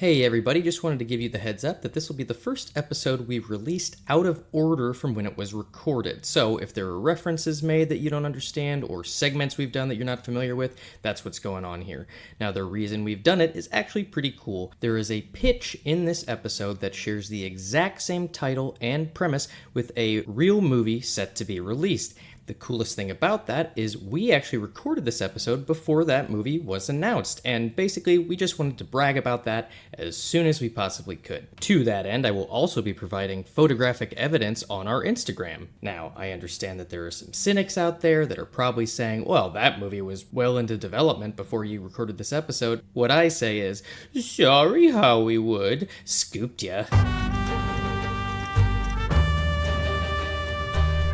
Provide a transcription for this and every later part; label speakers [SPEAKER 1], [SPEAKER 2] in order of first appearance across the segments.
[SPEAKER 1] Hey everybody, just wanted to give you the heads up that this will be the first episode we've released out of order from when it was recorded. So if there are references made that you don't understand or segments we've done that you're not familiar with, that's what's going on here. Now the reason we've done it is actually pretty cool. There is a pitch in this episode that shares the exact same title and premise with a real movie set to be released. The coolest thing about that is we actually recorded this episode before that movie was announced, and basically we just wanted to brag about that as soon as we possibly could. To that end, I will also be providing photographic evidence on our Instagram. Now, I understand that there are some cynics out there that are probably saying, well, that movie was well into development before you recorded this episode. What I say is, sorry Hollywood, scooped ya.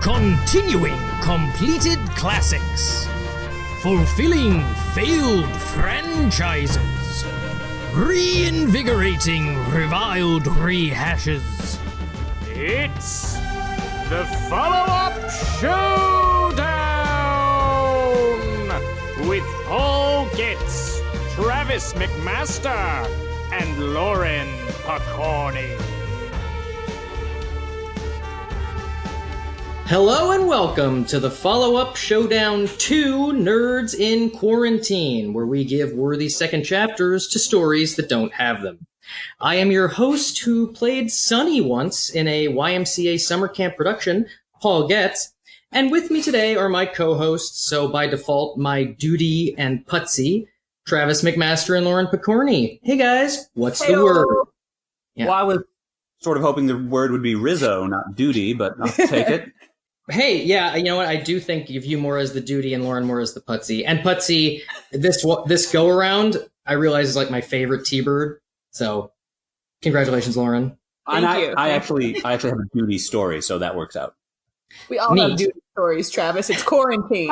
[SPEAKER 2] Continuing completed classics. Fulfilling failed franchises. Reinvigorating reviled rehashes.
[SPEAKER 3] It's the follow-up Showdown! With Paul Getz, Travis McMaster, and Lauren Picorni.
[SPEAKER 1] Hello and welcome to the follow-up Showdown 2 Nerds in Quarantine, where we give worthy second chapters to stories that don't have them. I am your host who played Sonny once in a YMCA summer camp production, Paul Getz, and with me today are my co-hosts, so by default, my duty and putsy, Travis McMaster and Lauren Picorni. Hey guys, what's the word?
[SPEAKER 4] Yeah. Well, I was sort of hoping the word would be Rizzo, not duty, but I'll take it.
[SPEAKER 1] Hey, yeah, you know what? I do think of you more as the duty and Lauren more as the putsy. And putsy, this go-around, I realize is like my favorite T-bird. So, congratulations, Lauren.
[SPEAKER 4] Thank you. I actually have a duty story, so that works out.
[SPEAKER 5] We all have duty stories, Travis. It's quarantine.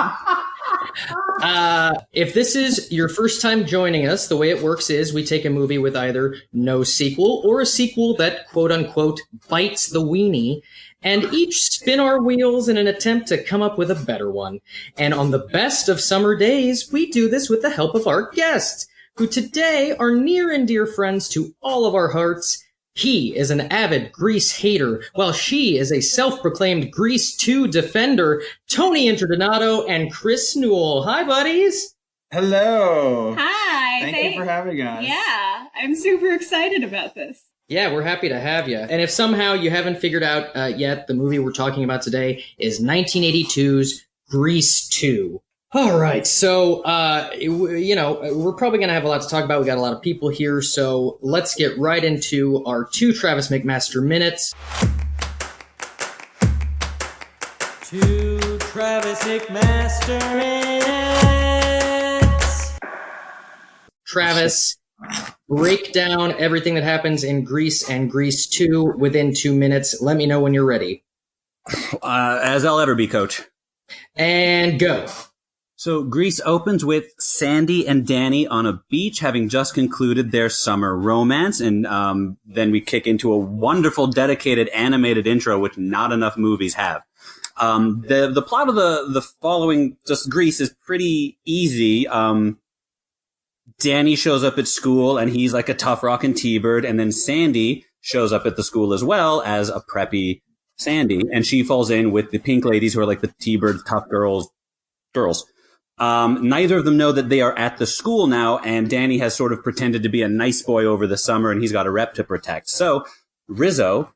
[SPEAKER 1] If this is your first time joining us, the way it works is we take a movie with either no sequel or a sequel that, quote-unquote, bites the weenie, and each spin our wheels in an attempt to come up with a better one. And on the best of summer days, we do this with the help of our guests, who today are near and dear friends to all of our hearts. He is an avid Grease hater, while she is a self-proclaimed Grease 2 defender, Tony Interdonato and Chris Newell. Hi, buddies!
[SPEAKER 6] Hello!
[SPEAKER 7] Hi!
[SPEAKER 6] Thank you for having us.
[SPEAKER 7] Yeah, I'm super excited about this.
[SPEAKER 1] Yeah, we're happy to have you. And if somehow you haven't figured out yet, the movie we're talking about today is 1982's Grease 2. All right, so, we're probably going to have a lot to talk about. We got a lot of people here, so let's get right into our 2 Travis McMaster minutes. 2 Travis McMaster minutes. Travis, break down everything that happens in Grease and Grease 2 within 2 minutes. Let me know when you're ready.
[SPEAKER 4] As I'll ever be, Coach.
[SPEAKER 1] And go.
[SPEAKER 4] So Grease opens with Sandy and Danny on a beach having just concluded their summer romance, and then we kick into a wonderful dedicated animated intro, which not enough movies have. The plot of the following, just Grease, is pretty easy. Danny shows up at school, and he's like a tough rockin' T-bird, and then Sandy shows up at the school as well as a preppy Sandy, and she falls in with the pink ladies who are like the T-bird tough girls. Neither of them know that they are at the school now, and Danny has sort of pretended to be a nice boy over the summer, and he's got a rep to protect. So Rizzo,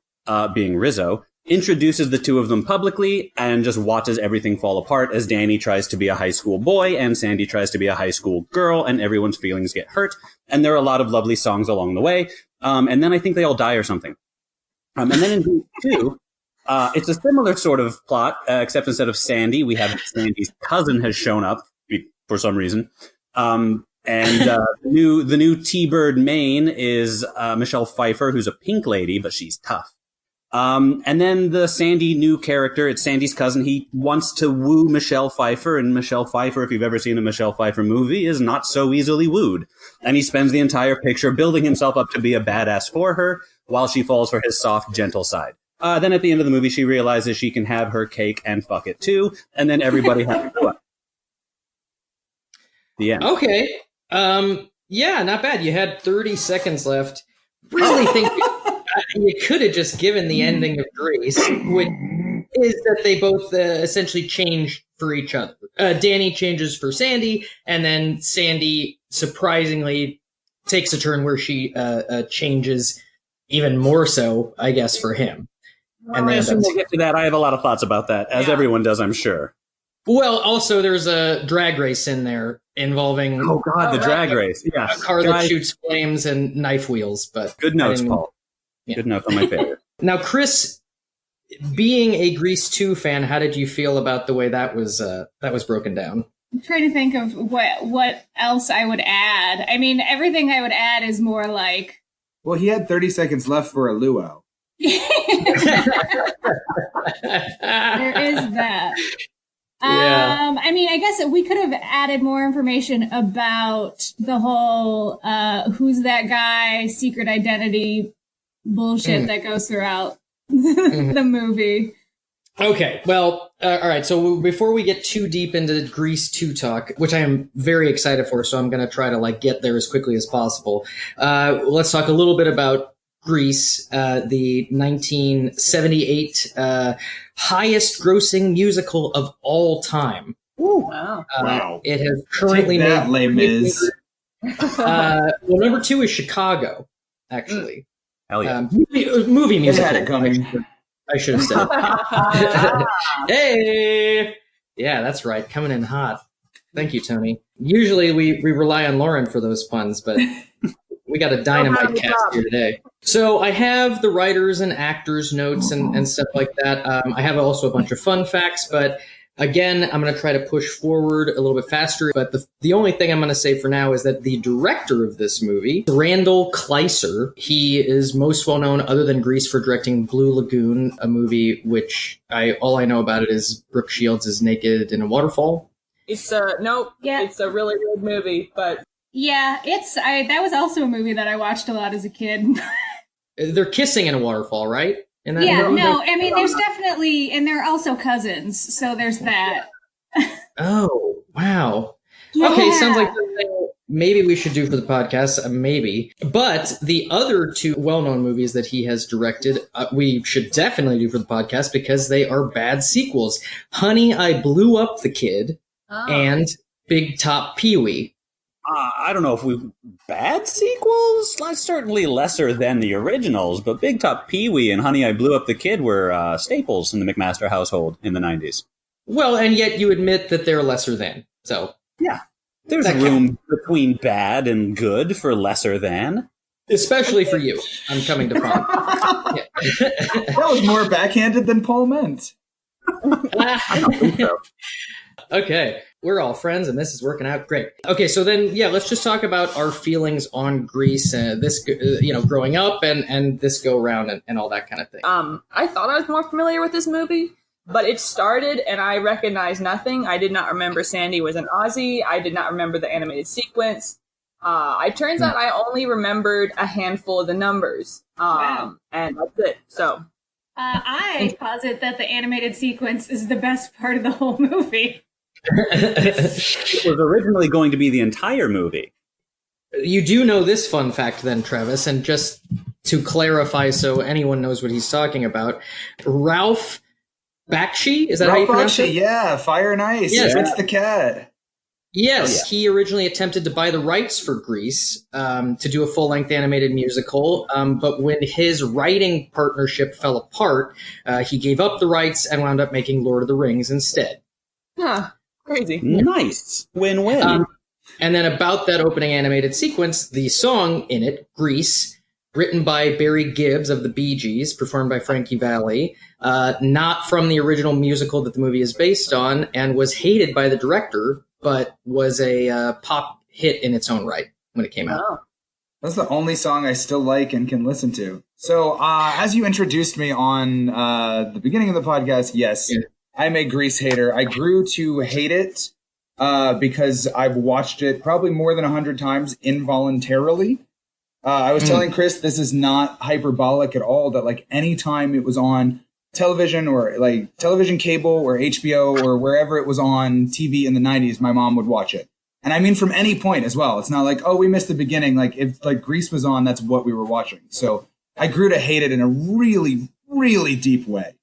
[SPEAKER 4] being Rizzo, introduces the two of them publicly and just watches everything fall apart as Danny tries to be a high school boy and Sandy tries to be a high school girl, and everyone's feelings get hurt. And there are a lot of lovely songs along the way. And then I think they all die or something. And then in Grease 2, it's a similar sort of plot, except instead of Sandy, we have Sandy's cousin has shown up for some reason. The new T-Bird main is Michelle Pfeiffer, who's a pink lady, but she's tough. And then the Sandy new character, it's Sandy's cousin. He wants to woo Michelle Pfeiffer, and Michelle Pfeiffer, if you've ever seen a Michelle Pfeiffer movie, is not so easily wooed. And he spends the entire picture building himself up to be a badass for her while she falls for his soft, gentle side. Then at the end of the movie, she realizes she can have her cake and fuck it too, and then everybody has to go up. The end.
[SPEAKER 1] Okay. Yeah, not bad. You had 30 seconds left. really think you could have just given the ending of Grease, which is that they both essentially change for each other. Danny changes for Sandy, and then Sandy surprisingly takes a turn where she changes even more so, I guess, for him. And
[SPEAKER 4] I assume we'll get to that. I have a lot of thoughts about that, as everyone does, I'm sure.
[SPEAKER 1] Well, also there's a drag race in there involving
[SPEAKER 4] the drag race. Yeah,
[SPEAKER 1] a car that shoots flames and knife wheels. But
[SPEAKER 4] good notes, Paul.
[SPEAKER 1] Yeah.
[SPEAKER 4] Good notes on my favorite.
[SPEAKER 1] Now, Chris, being a Grease 2 fan, how did you feel about the way that was broken down?
[SPEAKER 7] I'm trying to think of what else I would add. I mean, everything I would add is more like...
[SPEAKER 6] Well, he had 30 seconds left for a luau.
[SPEAKER 7] There is that.
[SPEAKER 1] Yeah.
[SPEAKER 7] I mean, I guess we could have added more information about the whole who's that guy, secret identity bullshit that goes throughout the movie.
[SPEAKER 1] Okay, well, all right. So before we get too deep into Grease 2 talk, which I am very excited for, so I'm going to try to get there as quickly as possible. Let's talk a little bit about Grease, the 1978 highest grossing musical of all time.
[SPEAKER 5] Ooh, wow.
[SPEAKER 6] Wow.
[SPEAKER 1] It has currently
[SPEAKER 6] Take that,
[SPEAKER 1] made...
[SPEAKER 6] Les Mis.
[SPEAKER 1] well, number 2 is Chicago, actually.
[SPEAKER 4] Hell yeah.
[SPEAKER 1] Movie
[SPEAKER 6] It
[SPEAKER 1] musical.
[SPEAKER 6] had it coming.
[SPEAKER 1] I should have said. Hey! Yeah, that's right. Coming in hot. Thank you, Tony. Usually we rely on Lauren for those puns, but we got a dynamite cast here today. So I have the writers and actors notes and stuff like that. I have also a bunch of fun facts, but again, I'm going to try to push forward a little bit faster. But the only thing I'm going to say for now is that the director of this movie, Randall Kleiser, he is most well known other than Grease for directing Blue Lagoon, a movie which all I know about it is Brooke Shields is naked in a waterfall.
[SPEAKER 5] It's it's a really good movie, but
[SPEAKER 7] Yeah, that was also a movie that I watched a lot as a kid.
[SPEAKER 1] They're kissing in a waterfall, right? In that
[SPEAKER 7] Yeah,
[SPEAKER 1] movie?
[SPEAKER 7] no, I mean, there's definitely, and they're also cousins, so there's that.
[SPEAKER 1] Oh, wow.
[SPEAKER 7] Yeah.
[SPEAKER 1] Okay, sounds like something maybe we should do for the podcast, maybe. But the other 2 well-known movies that he has directed, we should definitely do for the podcast because they are bad sequels. Honey, I Blew Up the Kid and Big Top Pee-wee.
[SPEAKER 4] I don't know if bad sequels? Certainly lesser than the originals, but Big Top Pee-wee and Honey, I Blew Up the Kid were staples in the McMaster household in the 90s.
[SPEAKER 1] Well, and yet you admit that they're lesser than, so...
[SPEAKER 4] Yeah. There's room between bad and good for lesser than.
[SPEAKER 1] Especially for you. I'm coming to find. Yeah.
[SPEAKER 6] That was more backhanded than Paul meant.
[SPEAKER 1] Okay, we're all friends, and this is working out great. Okay, so then, let's just talk about our feelings on Grease, growing up, and this go around, and all that kind of thing.
[SPEAKER 5] I thought I was more familiar with this movie, but it started and I recognized nothing. I did not remember Sandy was an Aussie. I did not remember the animated sequence. It turns out I only remembered a handful of the numbers, and that's it. So
[SPEAKER 7] I posit that the animated sequence is the best part of the whole movie.
[SPEAKER 4] It was originally going to be the entire movie.
[SPEAKER 1] You do know this fun fact then, Travis, and just to clarify so anyone knows what he's talking about, Ralph Bakshi, is that how you pronounce it?
[SPEAKER 6] Yeah, Fire and Ice.
[SPEAKER 1] Yes.
[SPEAKER 6] It's the cat.
[SPEAKER 1] Yes, He originally attempted to buy the rights for Grease to do a full-length animated musical, but when his writing partnership fell apart, he gave up the rights and wound up making Lord of the Rings instead.
[SPEAKER 5] Huh. Crazy.
[SPEAKER 4] Nice. Win-win.
[SPEAKER 1] And then about that opening animated sequence, the song in it, Grease, written by Barry Gibbs of the Bee Gees, performed by Frankie Valli, not from the original musical that the movie is based on, and was hated by the director, but was a pop hit in its own right when it came out.
[SPEAKER 5] Oh.
[SPEAKER 6] That's the only song I still like and can listen to. So, as you introduced me on the beginning of the podcast, yes, I'm a Grease hater. I grew to hate it because I've watched it probably more than 100 times involuntarily. I was telling Chris this is not hyperbolic at all, that any time it was on television or television cable or HBO or wherever it was on TV in the 90s, my mom would watch it. And I mean from any point as well. It's not like, oh, we missed the beginning. Like if like Grease was on, that's what we were watching. So I grew to hate it in a really, really deep way.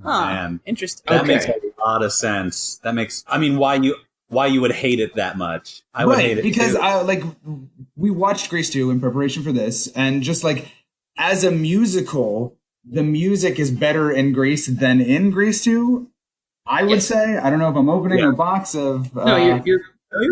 [SPEAKER 5] Huh.
[SPEAKER 4] Man.
[SPEAKER 5] Interesting.
[SPEAKER 4] That makes a lot of sense. That makes, I mean, why you would hate it that much. I would hate it
[SPEAKER 6] because
[SPEAKER 4] too.
[SPEAKER 6] We watched Grease 2 in preparation for this, and just like as a musical, the music is better in Grease than in Grease 2. I would say. I don't know if I'm opening a box of.
[SPEAKER 1] No, you're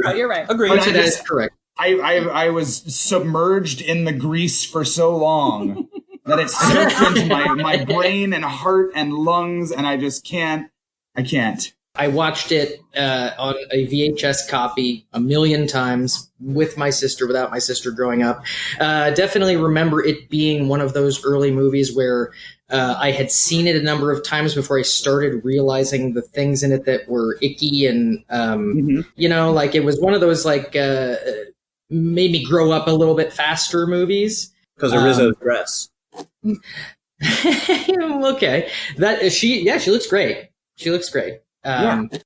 [SPEAKER 5] right. You're right.
[SPEAKER 1] Agreed.
[SPEAKER 6] But
[SPEAKER 1] That is correct.
[SPEAKER 6] I was submerged in the grease for so long that it soaked into my brain and heart and lungs, and I just can't. I can't.
[SPEAKER 1] I watched it on a VHS copy 1,000,000 times with my sister, without my sister growing up. Definitely remember it being one of those early movies where I had seen it a number of times before I started realizing the things in it that were icky and, like it was one of those like made me grow up a little bit faster movies.
[SPEAKER 4] Because of Rizzo's dress.
[SPEAKER 1] Okay. She looks great. She looks great.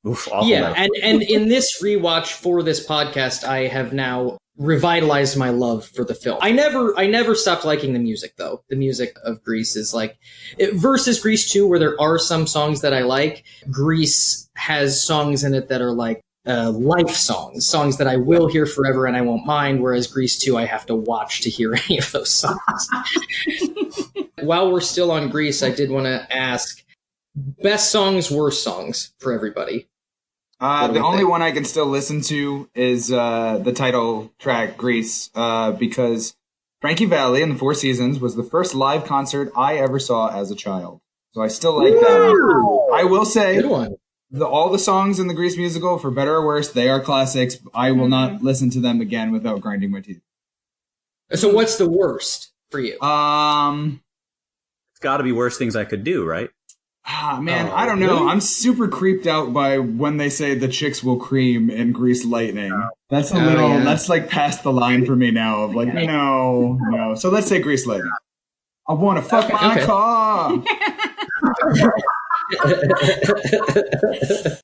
[SPEAKER 4] Oof,
[SPEAKER 1] and in this rewatch for this podcast, I have now revitalized my love for the film. I never stopped liking the music though. The music of Grease is like versus Grease 2, where there are some songs that I like. Grease has songs in it that are like life songs that I will hear forever and I won't mind, whereas Grease 2 I have to watch to hear any of those songs. While we're still on Grease, I did want to ask, best songs, worst songs for everybody.
[SPEAKER 6] The only one I can still listen to is the title track, Grease, because Frankie Valli in the Four Seasons was the first live concert I ever saw as a child. So I still like that one. I will say,
[SPEAKER 1] Good one.
[SPEAKER 6] All the songs in the Grease musical, for better or worse, they are classics. I will not listen to them again without grinding my teeth.
[SPEAKER 1] So what's the worst for you?
[SPEAKER 4] It's got to be Worst Things I Could Do, right?
[SPEAKER 6] Man, I don't know.
[SPEAKER 1] Really?
[SPEAKER 6] I'm super creeped out by when they say the chicks will cream in Grease Lightning. That's a little, that's like past the line for me now of like, no. So let's say Grease Lightning. I want to fuck my car.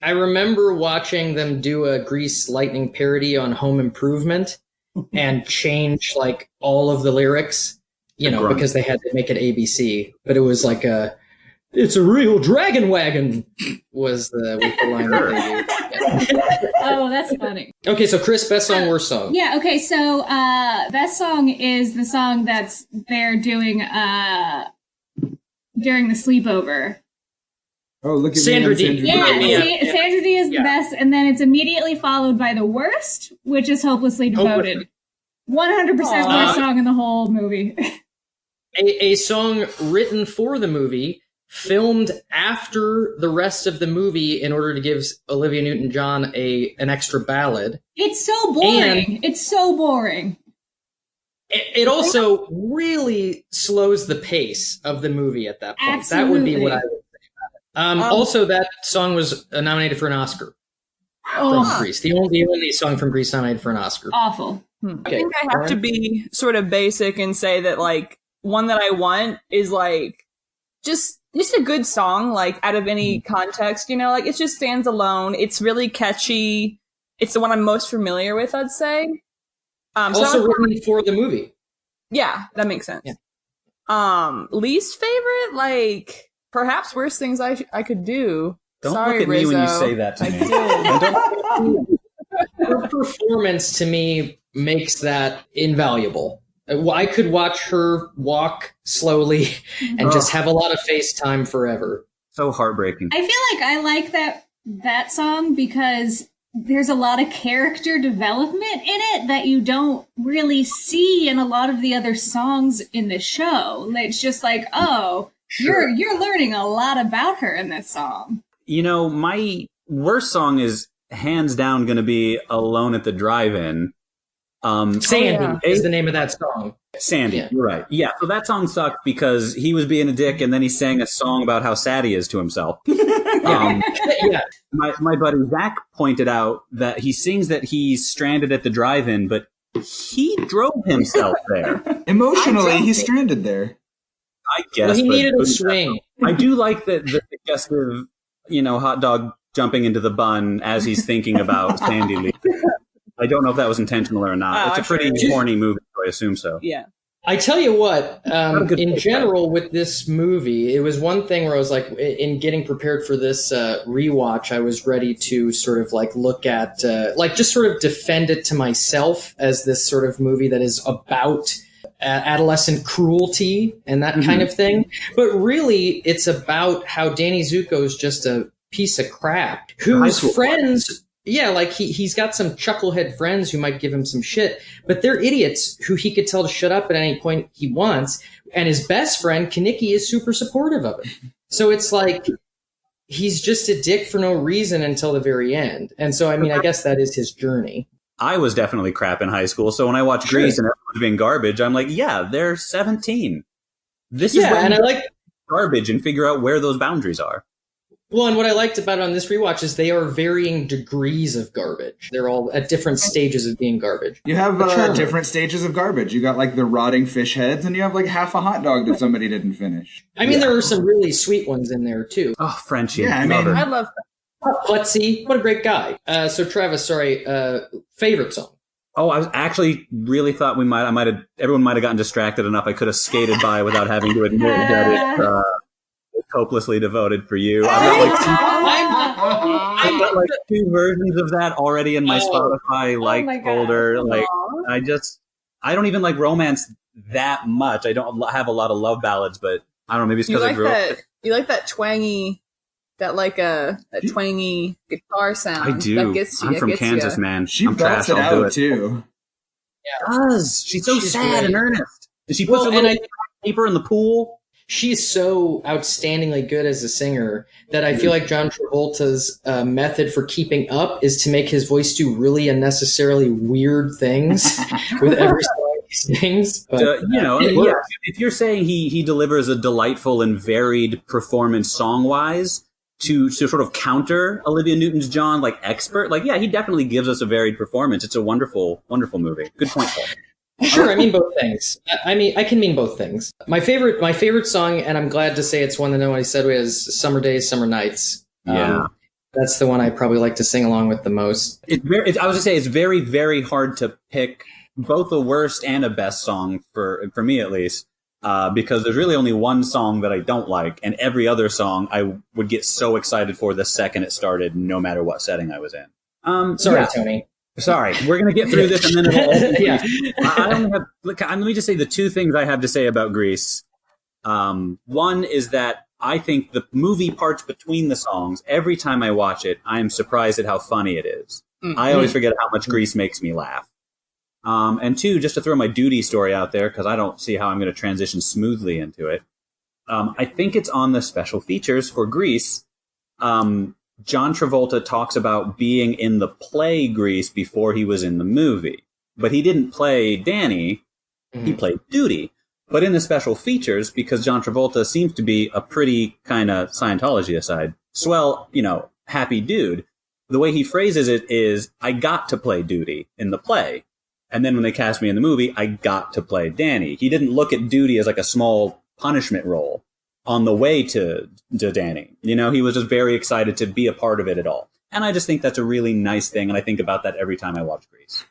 [SPEAKER 1] I remember watching them do a Grease Lightning parody on Home Improvement and change like all of the lyrics, because they had to make it ABC. But it was like it's a real dragon wagon was the line that they used.
[SPEAKER 7] Oh, that's funny.
[SPEAKER 1] Okay, so Chris, best song, worst song.
[SPEAKER 7] Yeah, okay, so best song is the song that's they're doing during the sleepover.
[SPEAKER 6] Oh, look at
[SPEAKER 1] Sandra
[SPEAKER 6] me.
[SPEAKER 1] D.
[SPEAKER 7] Yeah, Sandra D is the best, and then it's immediately followed by the worst, which is Hopelessly Devoted. 100% worst song in the whole movie.
[SPEAKER 1] A song written for the movie, filmed after the rest of the movie in order to give Olivia Newton-John an extra ballad.
[SPEAKER 7] It's so boring. It's so boring.
[SPEAKER 1] It also really slows the pace of the movie at that point.
[SPEAKER 7] Absolutely.
[SPEAKER 1] That would be what I would say about it. Also, that song was nominated for an Oscar from Grease. The only song from Grease nominated for an Oscar.
[SPEAKER 7] Awful.
[SPEAKER 1] Okay.
[SPEAKER 5] I think I have to be sort of basic and say that like one that I want is like just a good song, like out of any context, like it just stands alone. It's really catchy. It's the one I'm most familiar with, I'd say.
[SPEAKER 1] Also written for the movie.
[SPEAKER 5] Yeah, that makes sense.
[SPEAKER 1] Yeah.
[SPEAKER 5] Least favorite, like perhaps Worst Things I Could Do.
[SPEAKER 4] Don't
[SPEAKER 5] Sorry,
[SPEAKER 4] look at
[SPEAKER 5] Rizzo.
[SPEAKER 4] me when you say that to me.
[SPEAKER 1] Her performance to me makes that invaluable. I could watch her walk slowly and just have a lot of face time forever.
[SPEAKER 4] So heartbreaking.
[SPEAKER 7] I feel like I like that song because there's a lot of character development in it that you don't really see in a lot of the other songs in the show. It's just like, you're learning a lot about her in this song.
[SPEAKER 4] My worst song is hands down going to be Alone at the Drive-In.
[SPEAKER 1] Sandy is the name of that song.
[SPEAKER 4] Sandy, you're right. Yeah, so that song sucked because he was being a dick and then he sang a song about how sad he is to himself. My buddy Zach pointed out that he sings that he's stranded at the drive-in, but he drove himself there.
[SPEAKER 6] Emotionally, he's stranded there.
[SPEAKER 4] I guess.
[SPEAKER 1] Well, he needed a swing.
[SPEAKER 4] I do like the suggestive, hot dog jumping into the bun as he's thinking about Sandy Lee. I don't know if that was intentional or not.
[SPEAKER 5] Oh,
[SPEAKER 4] It's a pretty corny movie, so I assume so.
[SPEAKER 5] Yeah.
[SPEAKER 1] I tell you what, in general with this movie, it was one thing where I was like, in getting prepared for this rewatch, I was ready to sort of like look at, like just sort of defend it to myself as this sort of movie that is about adolescent cruelty and that kind of thing. But really, it's about how Danny Zuko is just a piece of crap whose friends... Yeah, like he's got some chucklehead friends who might give him some shit, but they're idiots who he could tell to shut up at any point he wants. And his best friend, Kaneki, is super supportive of it. So it's like he's just a dick for no reason until the very end. And so, I mean, I guess that is his journey.
[SPEAKER 4] I was definitely crap in high school, so when I watch Grease and everyone's being garbage, I'm like, yeah, they're 17. This is when I like garbage and figure out where those boundaries are.
[SPEAKER 1] Well, and what I liked about it on this rewatch is they are varying degrees of garbage. They're all at different stages of being garbage.
[SPEAKER 6] You have different stages of garbage. You got like the rotting fish heads, and you have like half a hot dog that somebody didn't finish.
[SPEAKER 1] I mean, there are some really sweet ones in there too.
[SPEAKER 4] Oh, Frenchie.
[SPEAKER 6] Yeah, I mean,
[SPEAKER 5] I love
[SPEAKER 1] Klutzy. What a great guy. So Travis, sorry, favorite song.
[SPEAKER 4] Oh, I was actually really thought everyone might have gotten distracted enough. I could have skated by without having to admit that it's hopelessly devoted for you. I've got like two versions of that already in my Spotify liked folder. Like, I don't even like romance that much. I don't have a lot of love ballads, but I don't know. Maybe it's because I grew up.
[SPEAKER 5] You like that twangy, that twangy guitar sound.
[SPEAKER 4] I do.
[SPEAKER 5] That gets you.
[SPEAKER 4] I'm from Kansas, man.
[SPEAKER 6] She
[SPEAKER 4] I'm
[SPEAKER 6] belts
[SPEAKER 4] trash.
[SPEAKER 6] it
[SPEAKER 4] I'll do
[SPEAKER 6] out
[SPEAKER 4] it.
[SPEAKER 6] too.
[SPEAKER 4] Yeah, does. She's so sad and earnest. And she puts a little paper in the pool.
[SPEAKER 1] She's so outstandingly good as a singer that I feel like John Travolta's method for keeping up is to make his voice do really unnecessarily weird things with every song he sings. But,
[SPEAKER 4] if you're saying he delivers a delightful and varied performance song-wise to sort of counter Olivia Newton John, like expert, like, yeah, he definitely gives us a varied performance. It's a wonderful, wonderful movie. Good point, Paul.
[SPEAKER 1] Sure, I mean both things. I can mean both things. My favorite song, and I'm glad to say it's one that nobody said, was "Summer Days, Summer Nights."
[SPEAKER 4] Yeah,
[SPEAKER 1] that's the one I probably like to sing along with the most.
[SPEAKER 4] I was gonna say it's very, very hard to pick both a worst and a best song for me at least, because there's really only one song that I don't like, and every other song I would get so excited for the second it started, no matter what setting I was in.
[SPEAKER 1] Sorry, Tony.
[SPEAKER 4] Sorry, we're going to get through this and then it'll all be I only have, let me just say the two things I have to say about Grease. One is that I think the movie parts between the songs, every time I watch it, I am surprised at how funny it is. Mm-hmm. I always forget how much Grease makes me laugh. And two, just to throw my duty story out there, because I don't see how I'm going to transition smoothly into it. I think it's on the special features for Grease. John Travolta talks about being in the play Grease before he was in the movie. But he didn't play Danny, he played Duty. But in the special features, because John Travolta seems to be a pretty kind of, Scientology aside, swell, happy dude, the way he phrases it is, I got to play Duty in the play. And then when they cast me in the movie, I got to play Danny. He didn't look at Duty as like a small punishment role on the way to Danny. He was just very excited to be a part of it at all. And I just think that's a really nice thing, and I think about that every time I watch Grease.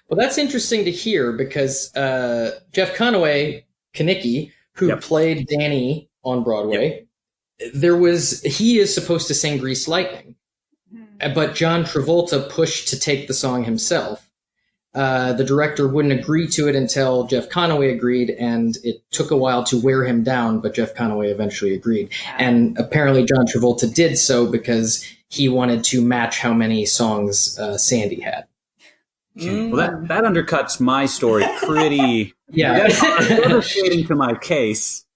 [SPEAKER 1] Well, that's interesting to hear, because Jeff Conaway, Kaneki, who played Danny on Broadway, he is supposed to sing Grease Lightning. But John Travolta pushed to take the song himself. The director wouldn't agree to it until Jeff Conaway agreed, and it took a while to wear him down, but Jeff Conaway eventually agreed. And apparently John Travolta did so because he wanted to match how many songs Sandy had.
[SPEAKER 4] Well, that undercuts my story pretty... devastating to my case.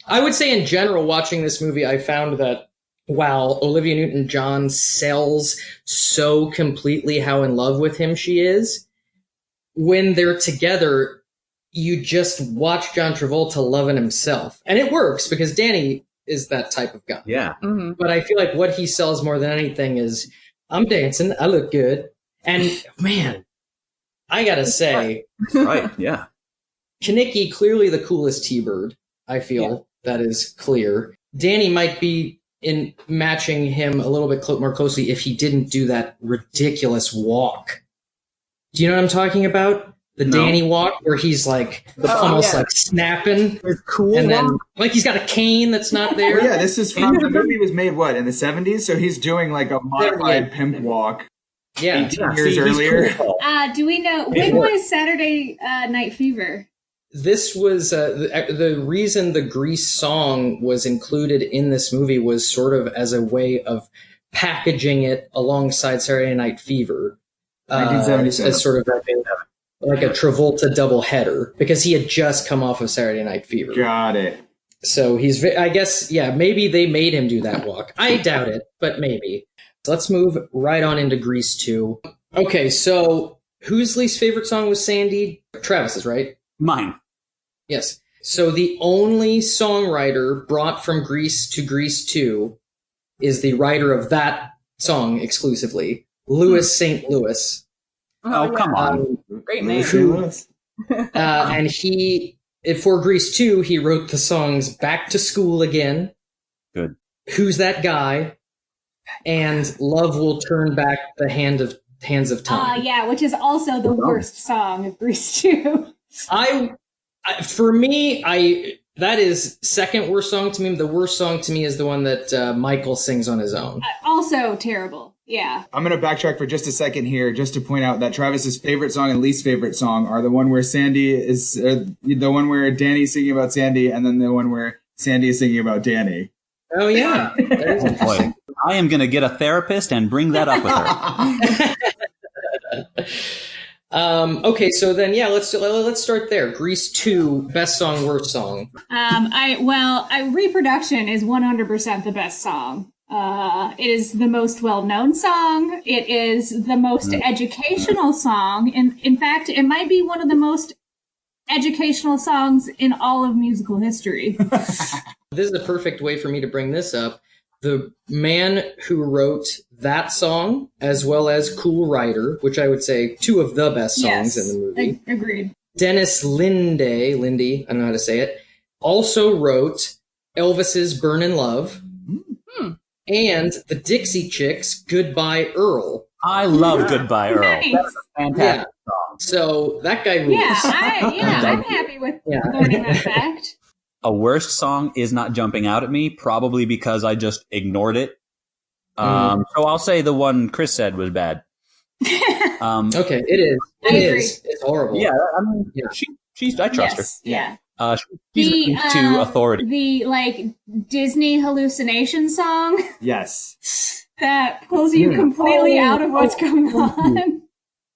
[SPEAKER 1] I would say in general, watching this movie, I found that while Olivia Newton-John sells so completely how in love with him she is, when they're together, you just watch John Travolta loving himself. And it works because Danny is that type of guy.
[SPEAKER 4] Yeah.
[SPEAKER 5] Mm-hmm.
[SPEAKER 1] But I feel like what he sells more than anything is, I'm dancing, I look good. And man, I gotta say,
[SPEAKER 4] right, yeah.
[SPEAKER 1] Kaneki, clearly the coolest T-Bird, I feel. That is clear. Danny might be in matching him a little bit more closely if he didn't do that ridiculous walk Do you know what I'm talking about? The
[SPEAKER 4] No.
[SPEAKER 1] Danny walk, where he's like almost
[SPEAKER 5] yeah.
[SPEAKER 1] like snapping,
[SPEAKER 4] It's cool.
[SPEAKER 1] and then like he's got a cane that's not there.
[SPEAKER 6] Yeah, this is from the movie was made in the 70s, so he's doing like a modified pimp walk
[SPEAKER 1] Yeah.
[SPEAKER 6] 18 years
[SPEAKER 4] See, he's
[SPEAKER 6] earlier.
[SPEAKER 4] cool.
[SPEAKER 7] Do we know when was Saturday Night Fever?
[SPEAKER 1] This was the reason the Grease song was included in this movie was sort of as a way of packaging it alongside Saturday Night Fever.
[SPEAKER 6] 1977.
[SPEAKER 1] As sort of like a Travolta doubleheader, because he had just come off of Saturday Night Fever.
[SPEAKER 6] Got it.
[SPEAKER 1] So I guess, yeah, maybe they made him do that walk. I doubt it, but maybe. So let's move right on into Grease 2. Okay, so whose least favorite song was Sandy? Travis's, right?
[SPEAKER 4] Mine.
[SPEAKER 1] Yes. So the only songwriter brought from Grease to Grease 2 is the writer of that song exclusively, Louis St. Louis.
[SPEAKER 4] Oh, come on.
[SPEAKER 5] Great name.
[SPEAKER 1] And for Grease 2, he wrote the songs Back to School Again.
[SPEAKER 4] Good.
[SPEAKER 1] Who's That Guy? And Love Will Turn Back the Hands of Time.
[SPEAKER 7] Yeah, which is also the worst song of Grease 2.
[SPEAKER 1] For me, that is second worst song to me. The worst song to me is the one that Michael sings on his own.
[SPEAKER 7] Also terrible. Yeah.
[SPEAKER 6] I'm going to backtrack for just a second here, just to point out that Travis's favorite song and least favorite song are the one where the one where Danny's singing about Sandy, and then the one where Sandy is singing about Danny.
[SPEAKER 1] Oh yeah, that is interesting.
[SPEAKER 4] Boy, I am going to get a therapist and bring that up with her.
[SPEAKER 1] Okay, so then let's start there. Grease 2, best song, worst song.
[SPEAKER 7] Reproduction is 100% the best song. It is the most well-known song. It is the most educational song. In fact, it might be one of the most educational songs in all of musical history.
[SPEAKER 1] This is a perfect way for me to bring this up. The man who wrote that song, as well as Cool Rider, which I would say two of the best songs in the movie.
[SPEAKER 7] Agreed.
[SPEAKER 1] Dennis Lindy, I don't know how to say it, also wrote Elvis's Burnin' Love and the Dixie Chicks' Goodbye Earl.
[SPEAKER 4] I love Goodbye Earl.
[SPEAKER 7] Nice.
[SPEAKER 4] That's a fantastic song.
[SPEAKER 1] So that guy rules.
[SPEAKER 7] I'm happy with learning that fact.
[SPEAKER 4] A worst song is not jumping out at me, probably because I just ignored it. So I'll say the one Chris said was bad.
[SPEAKER 1] Okay, it is.
[SPEAKER 7] I agree.
[SPEAKER 1] It's horrible.
[SPEAKER 4] Yeah, I mean, I trust her.
[SPEAKER 7] Yeah.
[SPEAKER 4] She's to authority.
[SPEAKER 7] The Disney hallucination song
[SPEAKER 6] Yes.
[SPEAKER 7] that pulls you completely out of what's going on.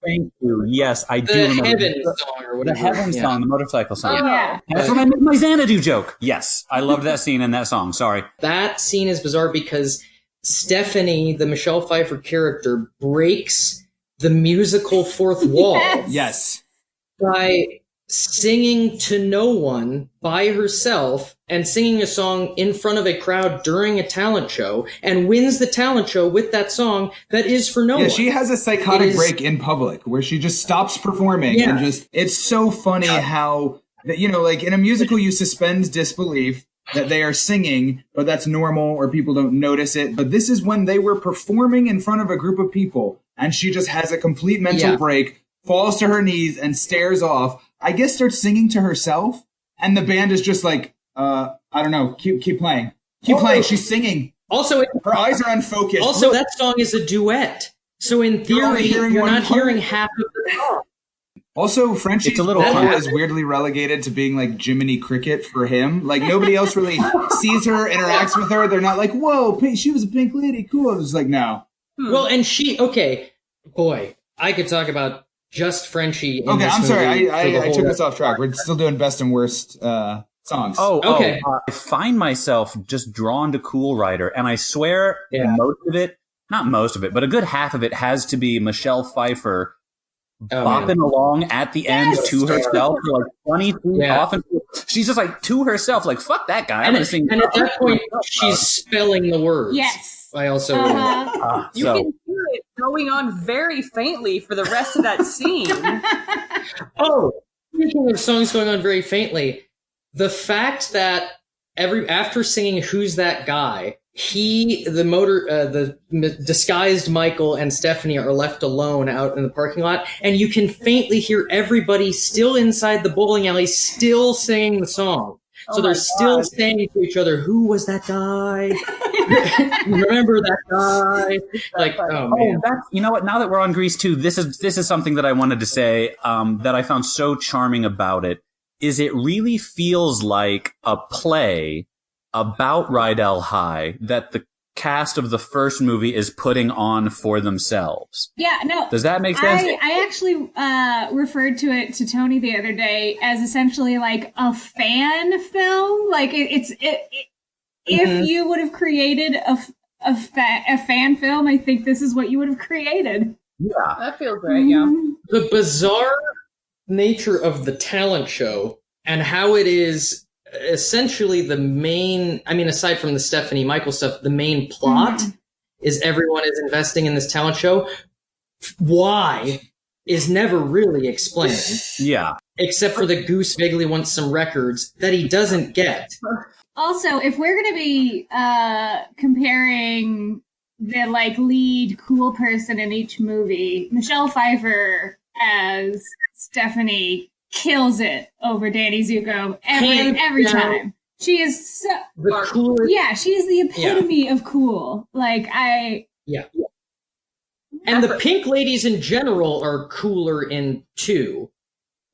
[SPEAKER 4] Thank you. Yes, I do
[SPEAKER 1] The
[SPEAKER 4] remember.
[SPEAKER 1] Heaven song or whatever.
[SPEAKER 4] The Heaven song, the motorcycle song.
[SPEAKER 7] Yeah.
[SPEAKER 4] That's when I made my Xanadu joke. Yes, I loved that scene and that song. Sorry.
[SPEAKER 1] That scene is bizarre because Stephanie, the Michelle Pfeiffer character, breaks the musical fourth wall
[SPEAKER 6] Yes.
[SPEAKER 1] by singing to no one by herself and singing a song in front of a crowd during a talent show, and wins the talent show with that song that is for no one.
[SPEAKER 6] Yeah, she has a psychotic break in public where she just stops performing and it's so funny how, in a musical you suspend disbelief that they are singing, but that's normal or people don't notice it. But this is when they were performing in front of a group of people and she just has a complete mental break, falls to her knees and stares off. I guess starts singing to herself, and the band is just like, I don't know, keep playing. Keep playing. She's singing.
[SPEAKER 1] Also,
[SPEAKER 6] her eyes are unfocused.
[SPEAKER 1] Also, that song is a duet. So in theory, you're not hearing half of the song.
[SPEAKER 6] Also, Frenchie's vocal is weirdly relegated to being like Jiminy Cricket for him. Like, nobody else really sees her, interacts with her. They're not like, whoa, she was a pink lady, cool. It's like, no.
[SPEAKER 1] Well, and I could talk about just Frenchie.
[SPEAKER 6] Okay, I'm sorry. I took us off track. We're still doing best and worst songs.
[SPEAKER 1] Okay.
[SPEAKER 4] I find myself just drawn to Cool Rider, and I swear not most of it, but a good half of it has to be Michelle Pfeiffer bopping along at the end to herself for like 20 feet off. And she's just like to herself, like, fuck that guy. I'm going to sing.
[SPEAKER 1] And at that point, she's spelling the words.
[SPEAKER 7] Yes.
[SPEAKER 1] I also
[SPEAKER 5] you can hear it going on very faintly for the rest of that scene.
[SPEAKER 1] Speaking of songs going on very faintly, the fact that after singing "Who's That Guy," the disguised Michael and Stephanie are left alone out in the parking lot, and you can faintly hear everybody still inside the bowling alley still singing the song. So they're still saying to each other, "Who was that guy? Remember that guy?" Like, oh man.
[SPEAKER 4] You know what? Now that we're on Grease 2, this is something that I wanted to say that I found so charming about it. Is it really feels like a play about Rydell High that the cast of the first movie is putting on for themselves.
[SPEAKER 7] Yeah, no.
[SPEAKER 4] Does that make sense?
[SPEAKER 7] I actually referred to it to Tony the other day as essentially like a fan film. Like if you would have created a fan film, I think this is what you would have created.
[SPEAKER 4] Yeah,
[SPEAKER 5] that feels right. Yeah,
[SPEAKER 1] the bizarre nature of the talent show and how it is essentially the main, I mean, aside from the Stephanie Michael stuff, the main plot is everyone is investing in this talent show. Why is never really explained.
[SPEAKER 4] Yeah.
[SPEAKER 1] Except for the Goose vaguely wants some records that he doesn't get.
[SPEAKER 7] Also, if we're going to be comparing the like lead cool person in each movie, Michelle Pfeiffer as Stephanie kills it over Danny Zuko every time. She is so
[SPEAKER 1] the coolest.
[SPEAKER 7] Yeah, she is the epitome of cool. Like
[SPEAKER 1] Yeah. And the pink ladies in general are cooler in 2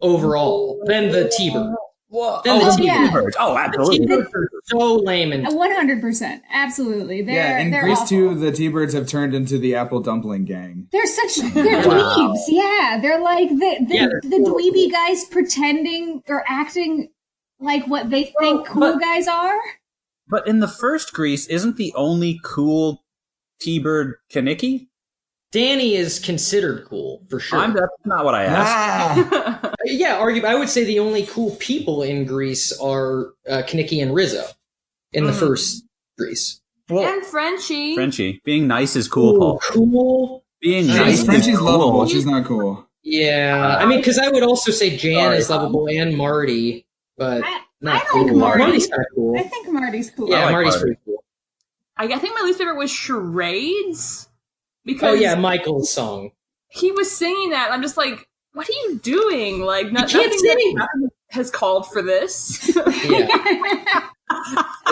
[SPEAKER 1] overall than the T-Bird.
[SPEAKER 4] The T-Birds. Oh, absolutely.
[SPEAKER 1] The T-Birds are so lame.
[SPEAKER 7] 100%. Absolutely.
[SPEAKER 6] In
[SPEAKER 7] they're
[SPEAKER 6] Grease
[SPEAKER 7] awful.
[SPEAKER 6] 2, the T-Birds have turned into the Apple Dumpling Gang.
[SPEAKER 7] They're dweebs. Yeah, they're like the dweeby guys pretending or acting like what they think cool guys are.
[SPEAKER 4] But in the first Grease, isn't the only cool T-Bird Kaneki?
[SPEAKER 1] Danny is considered cool, for sure.
[SPEAKER 4] That's not what I asked.
[SPEAKER 1] Yeah, I would say the only cool people in Grease are Kaneki and Rizzo in the first Grease.
[SPEAKER 5] And Frenchie.
[SPEAKER 4] Frenchie. Being nice is cool, Paul.
[SPEAKER 1] Cool.
[SPEAKER 4] Being nice
[SPEAKER 6] Frenchie's
[SPEAKER 4] is cool.
[SPEAKER 6] lovable. She's not cool.
[SPEAKER 1] Yeah, I mean, because I would also say Jan is lovable and Marty, but not cool.
[SPEAKER 7] Like Marty.
[SPEAKER 1] Marty's kind of cool.
[SPEAKER 7] I think Marty's cool.
[SPEAKER 1] Yeah,
[SPEAKER 4] like
[SPEAKER 1] Marty's
[SPEAKER 4] Marty.
[SPEAKER 1] pretty cool.
[SPEAKER 5] I think my least favorite was Charades. Because
[SPEAKER 1] Michael's song.
[SPEAKER 5] He was singing that, and I'm just like, what are you doing? Like, nothing has called for this.
[SPEAKER 1] Yeah.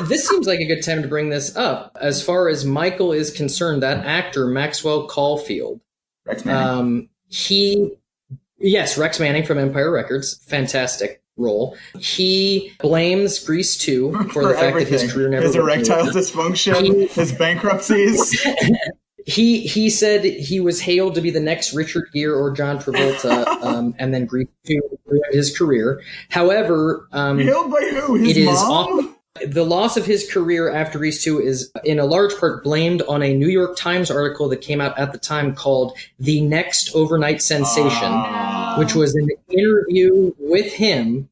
[SPEAKER 1] This seems like a good time to bring this up. As far as Michael is concerned, that actor, Maxwell Caulfield,
[SPEAKER 6] Rex Manning.
[SPEAKER 1] Rex Manning from Empire Records, fantastic role. He blames Grease 2 for the fact that his career never
[SPEAKER 6] his erectile dysfunction, his bankruptcies.
[SPEAKER 1] He said he was hailed to be the next Richard Gere or John Travolta, and then Grease 2 ruined his career. However,
[SPEAKER 6] hailed by who? His mom?
[SPEAKER 1] The loss of his career after Grease 2 is in a large part blamed on a New York Times article that came out at the time called "The Next Overnight Sensation," which was an interview with him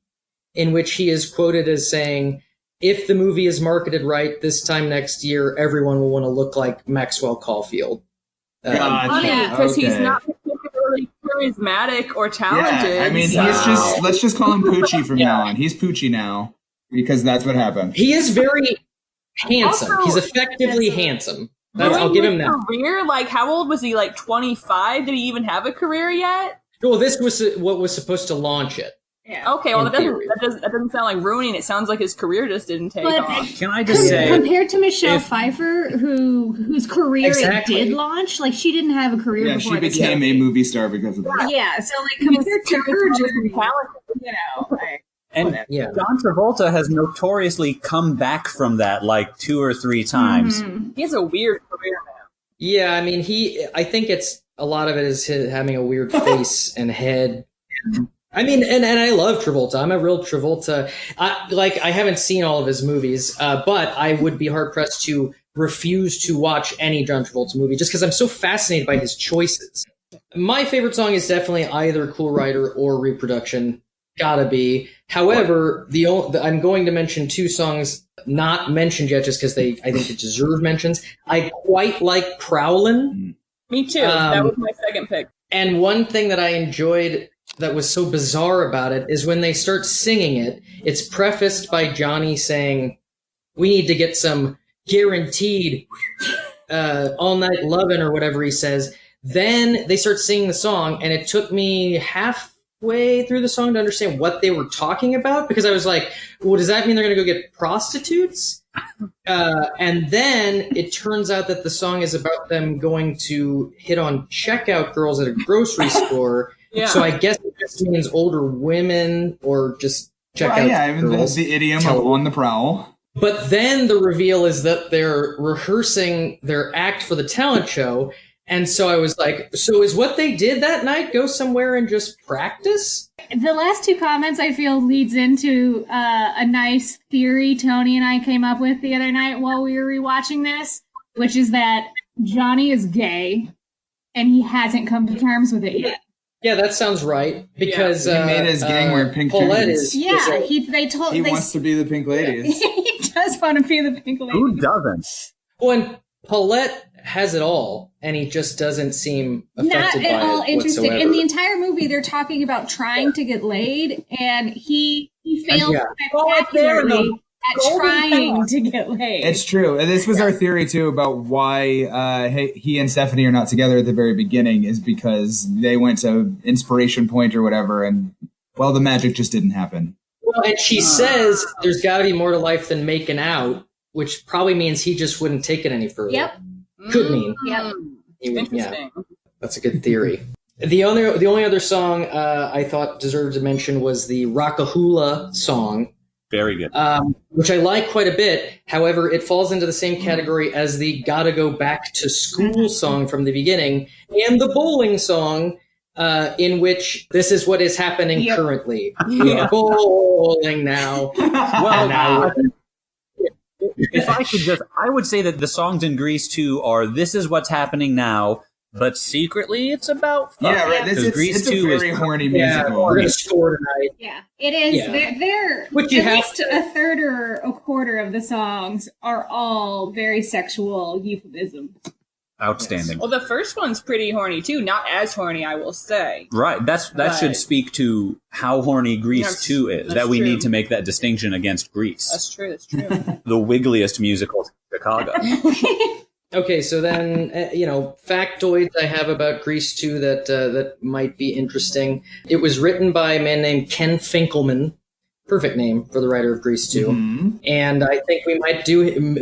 [SPEAKER 1] in which he is quoted as saying, "If the movie is marketed right, this time next year, everyone will want to look like Maxwell Caulfield."
[SPEAKER 5] Because he's not particularly charismatic or talented.
[SPEAKER 6] Yeah, I mean, let's just call him Poochie from now on. He's Poochie now because that's what happened.
[SPEAKER 1] He is very handsome.
[SPEAKER 5] Also,
[SPEAKER 1] he's effectively handsome. I'll give him that.
[SPEAKER 5] Career? Like, how old was he? Like 25? Did he even have a career yet?
[SPEAKER 1] Well, this was what was supposed to launch it.
[SPEAKER 5] Yeah. Okay, well, that doesn't sound like ruining. It sounds like his career just didn't take off.
[SPEAKER 4] Can I just say,
[SPEAKER 7] compared to Michelle Pfeiffer, whose career it did launch, like she didn't have a career before.
[SPEAKER 6] She became a movie star because of that.
[SPEAKER 7] Yeah, so like compared to her journey,
[SPEAKER 4] John Travolta has notoriously come back from that like 2 or 3 times.
[SPEAKER 5] He has a weird career now.
[SPEAKER 1] Yeah, I mean, I think a lot of it is his having a weird face and head. I mean, and I love Travolta. I'm a real Travolta. I haven't seen all of his movies, but I would be hard pressed to refuse to watch any John Travolta movie just because I'm so fascinated by his choices. My favorite song is definitely either Cool Rider or Reproduction. Gotta be. However, I'm going to mention 2 songs not mentioned yet just because I think they deserve mentions. I quite like Prowlin'.
[SPEAKER 5] Me too. That was my second pick.
[SPEAKER 1] And one thing that I enjoyed that was so bizarre about it is when they start singing it, it's prefaced by Johnny saying, we need to get some guaranteed all night lovin' or whatever he says. Then they start singing the song, and it took me halfway through the song to understand what they were talking about, because I was like, well, does that mean they're going to go get prostitutes? And then it turns out that the song is about them going to hit on checkout girls at a grocery store.
[SPEAKER 5] Yeah.
[SPEAKER 1] So I guess it just means older women or just checkout girls.
[SPEAKER 6] That's the idiom of on the prowl.
[SPEAKER 1] But then the reveal is that they're rehearsing their act for the talent show. And so I was like, so is what they did that night go somewhere and just practice?
[SPEAKER 7] The last two comments I feel leads into a nice theory Tony and I came up with the other night while we were rewatching this, which is that Johnny is gay and he hasn't come to terms with it yet.
[SPEAKER 1] Yeah, that sounds right. Because
[SPEAKER 6] he made his gang wear pink
[SPEAKER 1] Paulette
[SPEAKER 6] jerseys.
[SPEAKER 7] He
[SPEAKER 6] wants to be the pink ladies.
[SPEAKER 7] He does want to be the pink lady.
[SPEAKER 4] Who doesn't?
[SPEAKER 1] Well, and Paulette has it all, and he just doesn't seem affected
[SPEAKER 7] Not at
[SPEAKER 1] by
[SPEAKER 7] all
[SPEAKER 1] it
[SPEAKER 7] interested.
[SPEAKER 1] whatsoever.
[SPEAKER 7] In the entire movie, they're talking about trying to get laid, and he failed spectacularly at trying to get laid.
[SPEAKER 6] It's true. And this was our theory, too, about why he and Stephanie are not together at the very beginning, is because they went to Inspiration Point or whatever, and, well, the magic just didn't happen.
[SPEAKER 1] Well, and she says there's got to be more to life than making out, which probably means he just wouldn't take it any further.
[SPEAKER 7] Yep.
[SPEAKER 1] Could mean.
[SPEAKER 7] Yep.
[SPEAKER 5] Interesting.
[SPEAKER 1] Yeah, that's a good theory. The only other song I thought deserved a mention was the Rockahula song.
[SPEAKER 4] Very good.
[SPEAKER 1] Which I like quite a bit. However, it falls into the same category as the Gotta Go Back to School song from the beginning and the bowling song, in which this is what is happening currently. We are bowling now.
[SPEAKER 4] Well, if I could just, I would say that the songs in Grease 2 are "This is what's happening now," but secretly it's about fuck.
[SPEAKER 6] Yeah, right. It's a very horny musical.
[SPEAKER 1] We're going to score tonight.
[SPEAKER 7] Yeah, it is.
[SPEAKER 1] Yeah.
[SPEAKER 7] They're
[SPEAKER 1] Which you
[SPEAKER 7] at
[SPEAKER 1] have
[SPEAKER 7] least a third or a quarter of the songs are all very sexual euphemism.
[SPEAKER 4] Outstanding.
[SPEAKER 5] Well, the first one's pretty horny too. Not as horny, I will say.
[SPEAKER 4] Right. That should speak to how horny Grease 2 is. That we need to make that distinction against Grease.
[SPEAKER 5] That's true. That's true.
[SPEAKER 4] The wiggliest musical in Chicago.
[SPEAKER 1] Okay, so then, factoids I have about Grease 2 that might be interesting. It was written by a man named Ken Finkelman. Perfect name for the writer of Grease 2. Mm-hmm. And I think we might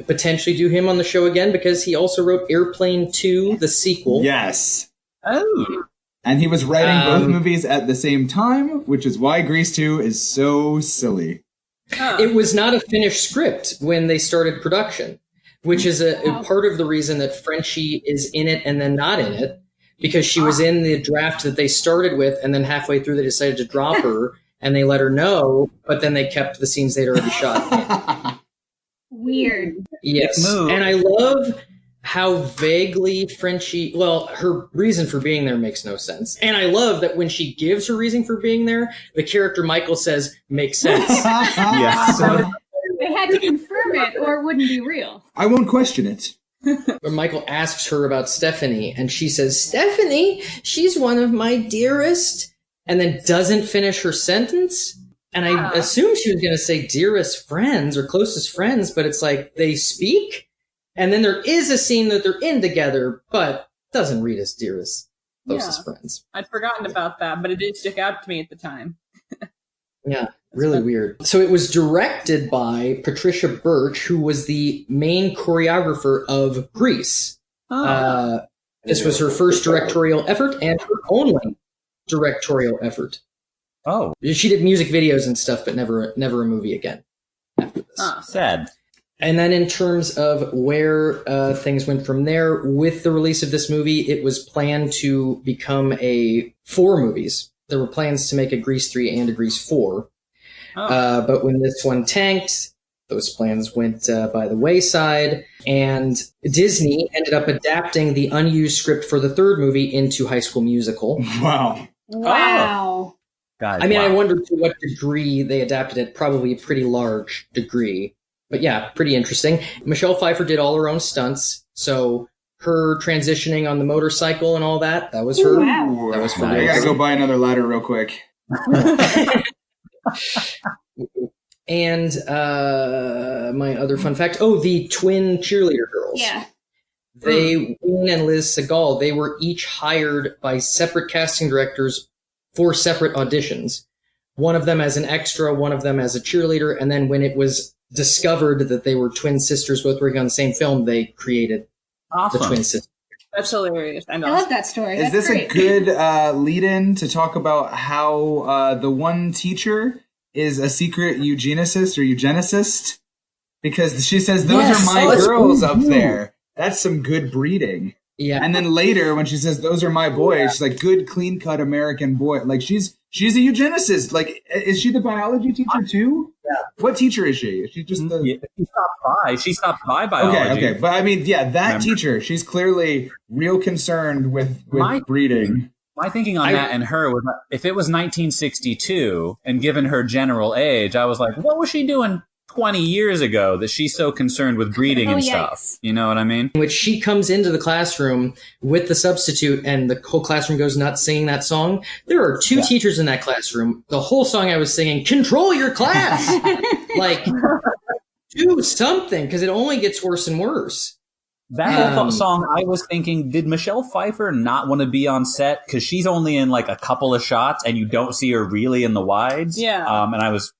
[SPEAKER 1] potentially do him on the show again because he also wrote Airplane 2, the sequel.
[SPEAKER 6] Yes.
[SPEAKER 4] Oh.
[SPEAKER 6] And he was writing both movies at the same time, which is why Grease 2 is so silly.
[SPEAKER 1] It was not a finished script when they started production, which is a part of the reason that Frenchie is in it and then not in it, because she was in the draft that they started with, and then halfway through they decided to drop her. And they let her know, but then they kept the scenes they'd already shot.
[SPEAKER 7] Weird.
[SPEAKER 1] Yes. And I love how vaguely Frenchie, well, her reason for being there makes no sense. And I love that when she gives her reason for being there, the character Michael says, makes sense.
[SPEAKER 4] Yes.
[SPEAKER 7] They had to confirm it or it wouldn't be real.
[SPEAKER 6] I won't question it.
[SPEAKER 1] When Michael asks her about Stephanie, and she says, Stephanie, she's one of my dearest... and then doesn't finish her sentence. And I assumed she was going to say dearest friends or closest friends, but it's like they speak. And then there is a scene that they're in together, but doesn't read as dearest closest friends.
[SPEAKER 5] I'd forgotten about that, but it did stick out to me at the time.
[SPEAKER 1] Yeah, really weird. So it was directed by Patricia Birch, who was the main choreographer of Grease. This was her first directorial effort and her only directorial effort.
[SPEAKER 4] Oh.
[SPEAKER 1] She did music videos and stuff, but never a movie again after this.
[SPEAKER 4] Sad.
[SPEAKER 1] And then in terms of where things went from there, with the release of this movie, it was planned to become 4 movies. There were plans to make a Grease 3 and a Grease 4. But when this one tanked, those plans went by the wayside, and Disney ended up adapting the unused script for the 3rd movie into High School Musical.
[SPEAKER 6] Wow.
[SPEAKER 7] Wow.
[SPEAKER 4] Guys,
[SPEAKER 1] I mean, I wonder to what degree they adapted it, probably a pretty large degree. But yeah, pretty interesting. Michelle Pfeiffer did all her own stunts, so her transitioning on the motorcycle and all that was her.
[SPEAKER 7] Wow.
[SPEAKER 1] That was for
[SPEAKER 6] I
[SPEAKER 1] real.
[SPEAKER 6] gotta go buy another ladder real quick.
[SPEAKER 1] And my other fun fact, the twin cheerleader girls.
[SPEAKER 7] Yeah.
[SPEAKER 1] Wayne and Liz Segal, they were each hired by separate casting directors for separate auditions. One of them as an extra, one of them as a cheerleader, and then when it was discovered that they were twin sisters both working on the same film, they created the twin sisters.
[SPEAKER 5] That's hilarious. I know.
[SPEAKER 7] I love that story.
[SPEAKER 6] Is
[SPEAKER 7] That's
[SPEAKER 6] this
[SPEAKER 7] great.
[SPEAKER 6] a good lead-in to talk about how the one teacher is a secret eugenicist or eugenicist? Because she says, those
[SPEAKER 1] Yes.
[SPEAKER 6] are my
[SPEAKER 1] Oh,
[SPEAKER 6] girls up there. That's some good breeding.
[SPEAKER 1] Yeah.
[SPEAKER 6] And then later, when she says, those are my boys, she's like, good, clean-cut American boy. Like, she's a eugenicist. Like, is she the biology teacher, too?
[SPEAKER 4] Yeah.
[SPEAKER 6] What teacher is she? Is she just the...
[SPEAKER 4] Yeah, she stopped by biology.
[SPEAKER 6] Okay. But, I mean, yeah, that teacher, she's clearly real concerned with breeding.
[SPEAKER 4] My thinking on that and her was, if it was 1962, and given her general age, I was like, what was she doing 20 years ago that she's so concerned with breeding and stuff?
[SPEAKER 7] Yikes.
[SPEAKER 4] You know what I mean?
[SPEAKER 1] In which she comes into the classroom with the substitute and the whole classroom goes nuts singing that song. There are two teachers in that classroom. The whole song I was singing, control your class! Like, do something, because it only gets worse and worse.
[SPEAKER 4] That whole song, I was thinking, did Michelle Pfeiffer not want to be on set? Because she's only in like a couple of shots and you don't see her really in the wides.
[SPEAKER 5] Yeah.
[SPEAKER 4] And I was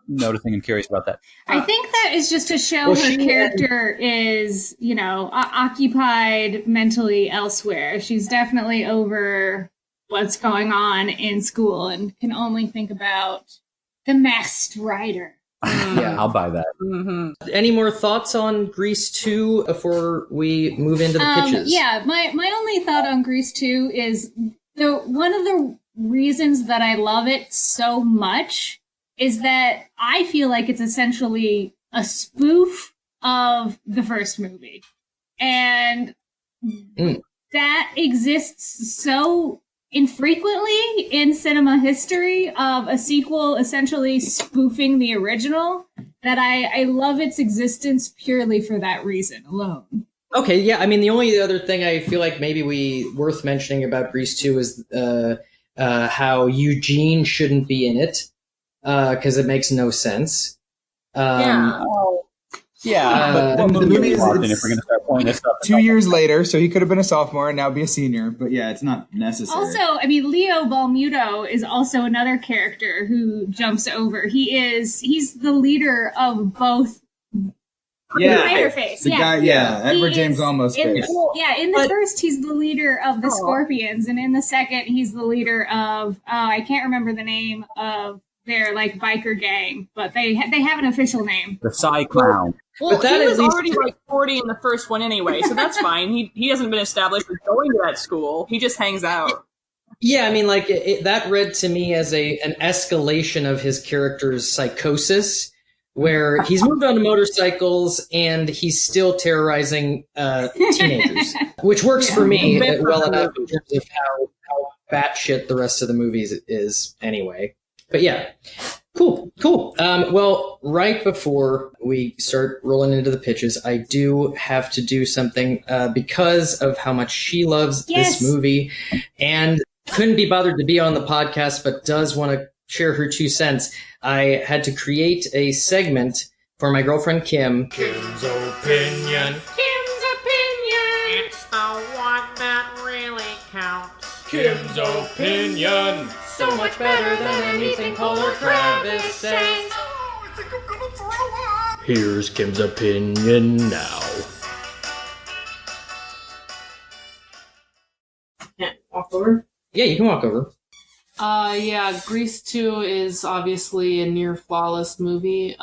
[SPEAKER 4] noticing and curious about that.
[SPEAKER 7] I think that is just to show her character is, occupied mentally elsewhere. She's definitely over what's going on in school and can only think about the masked rider.
[SPEAKER 1] Yeah.
[SPEAKER 4] I'll buy that.
[SPEAKER 5] Mm-hmm.
[SPEAKER 1] Any more thoughts on Grease 2 before we move into the pitches?
[SPEAKER 7] Yeah, my only thought on Grease 2 is one of the reasons that I love it so much is that I feel like it's essentially a spoof of the first movie. And that exists so infrequently in cinema history of a sequel essentially spoofing the original that I love its existence purely for that reason alone.
[SPEAKER 1] Okay, yeah. I mean, the only other thing I feel like maybe worth mentioning about Grease 2 is how Eugene shouldn't be in it, because it makes no sense.
[SPEAKER 4] But what
[SPEAKER 6] the movie is
[SPEAKER 4] if we're going to start pointing this stuff?
[SPEAKER 6] 2 years later, so he could have been a sophomore and now be a senior. But yeah, it's not necessary.
[SPEAKER 7] Also, I mean, Leo Balmuto is also another character who jumps over. He's the leader of both. Spider-Face.
[SPEAKER 6] The guy, Edward James Olmos
[SPEAKER 7] in
[SPEAKER 6] face.
[SPEAKER 7] in the first, he's the leader of the Scorpions, and in the second, he's the leader of I can't remember the name of their biker gang, but they have an official name.
[SPEAKER 4] The Psy Clown.
[SPEAKER 5] Well,
[SPEAKER 1] But that
[SPEAKER 5] he was
[SPEAKER 1] at least-
[SPEAKER 5] already 40 in the first one anyway, so that's fine. He hasn't been established as going to that school. He just hangs out.
[SPEAKER 1] Yeah, I mean, that read to me as an escalation of his character's psychosis, where he's moved on to motorcycles and he's still terrorizing teenagers, which works for me well enough in terms of how batshit the rest of the movies is anyway. But yeah, cool. Well, right before we start rolling into the pitches, I do have to do something because of how much she loves this movie and couldn't be bothered to be on the podcast, but does want to share her 2 cents. I had to create a segment for my girlfriend Kim.
[SPEAKER 3] Kim's opinion. Kim's opinion. It's the one that really counts. Kim's opinion. So much better than anything Paul or Travis says. Oh, I think I'm gonna throw up. Here's Kim's opinion now.
[SPEAKER 8] Walk over.
[SPEAKER 1] Yeah, you can walk over.
[SPEAKER 8] Grease 2 is obviously a near flawless movie.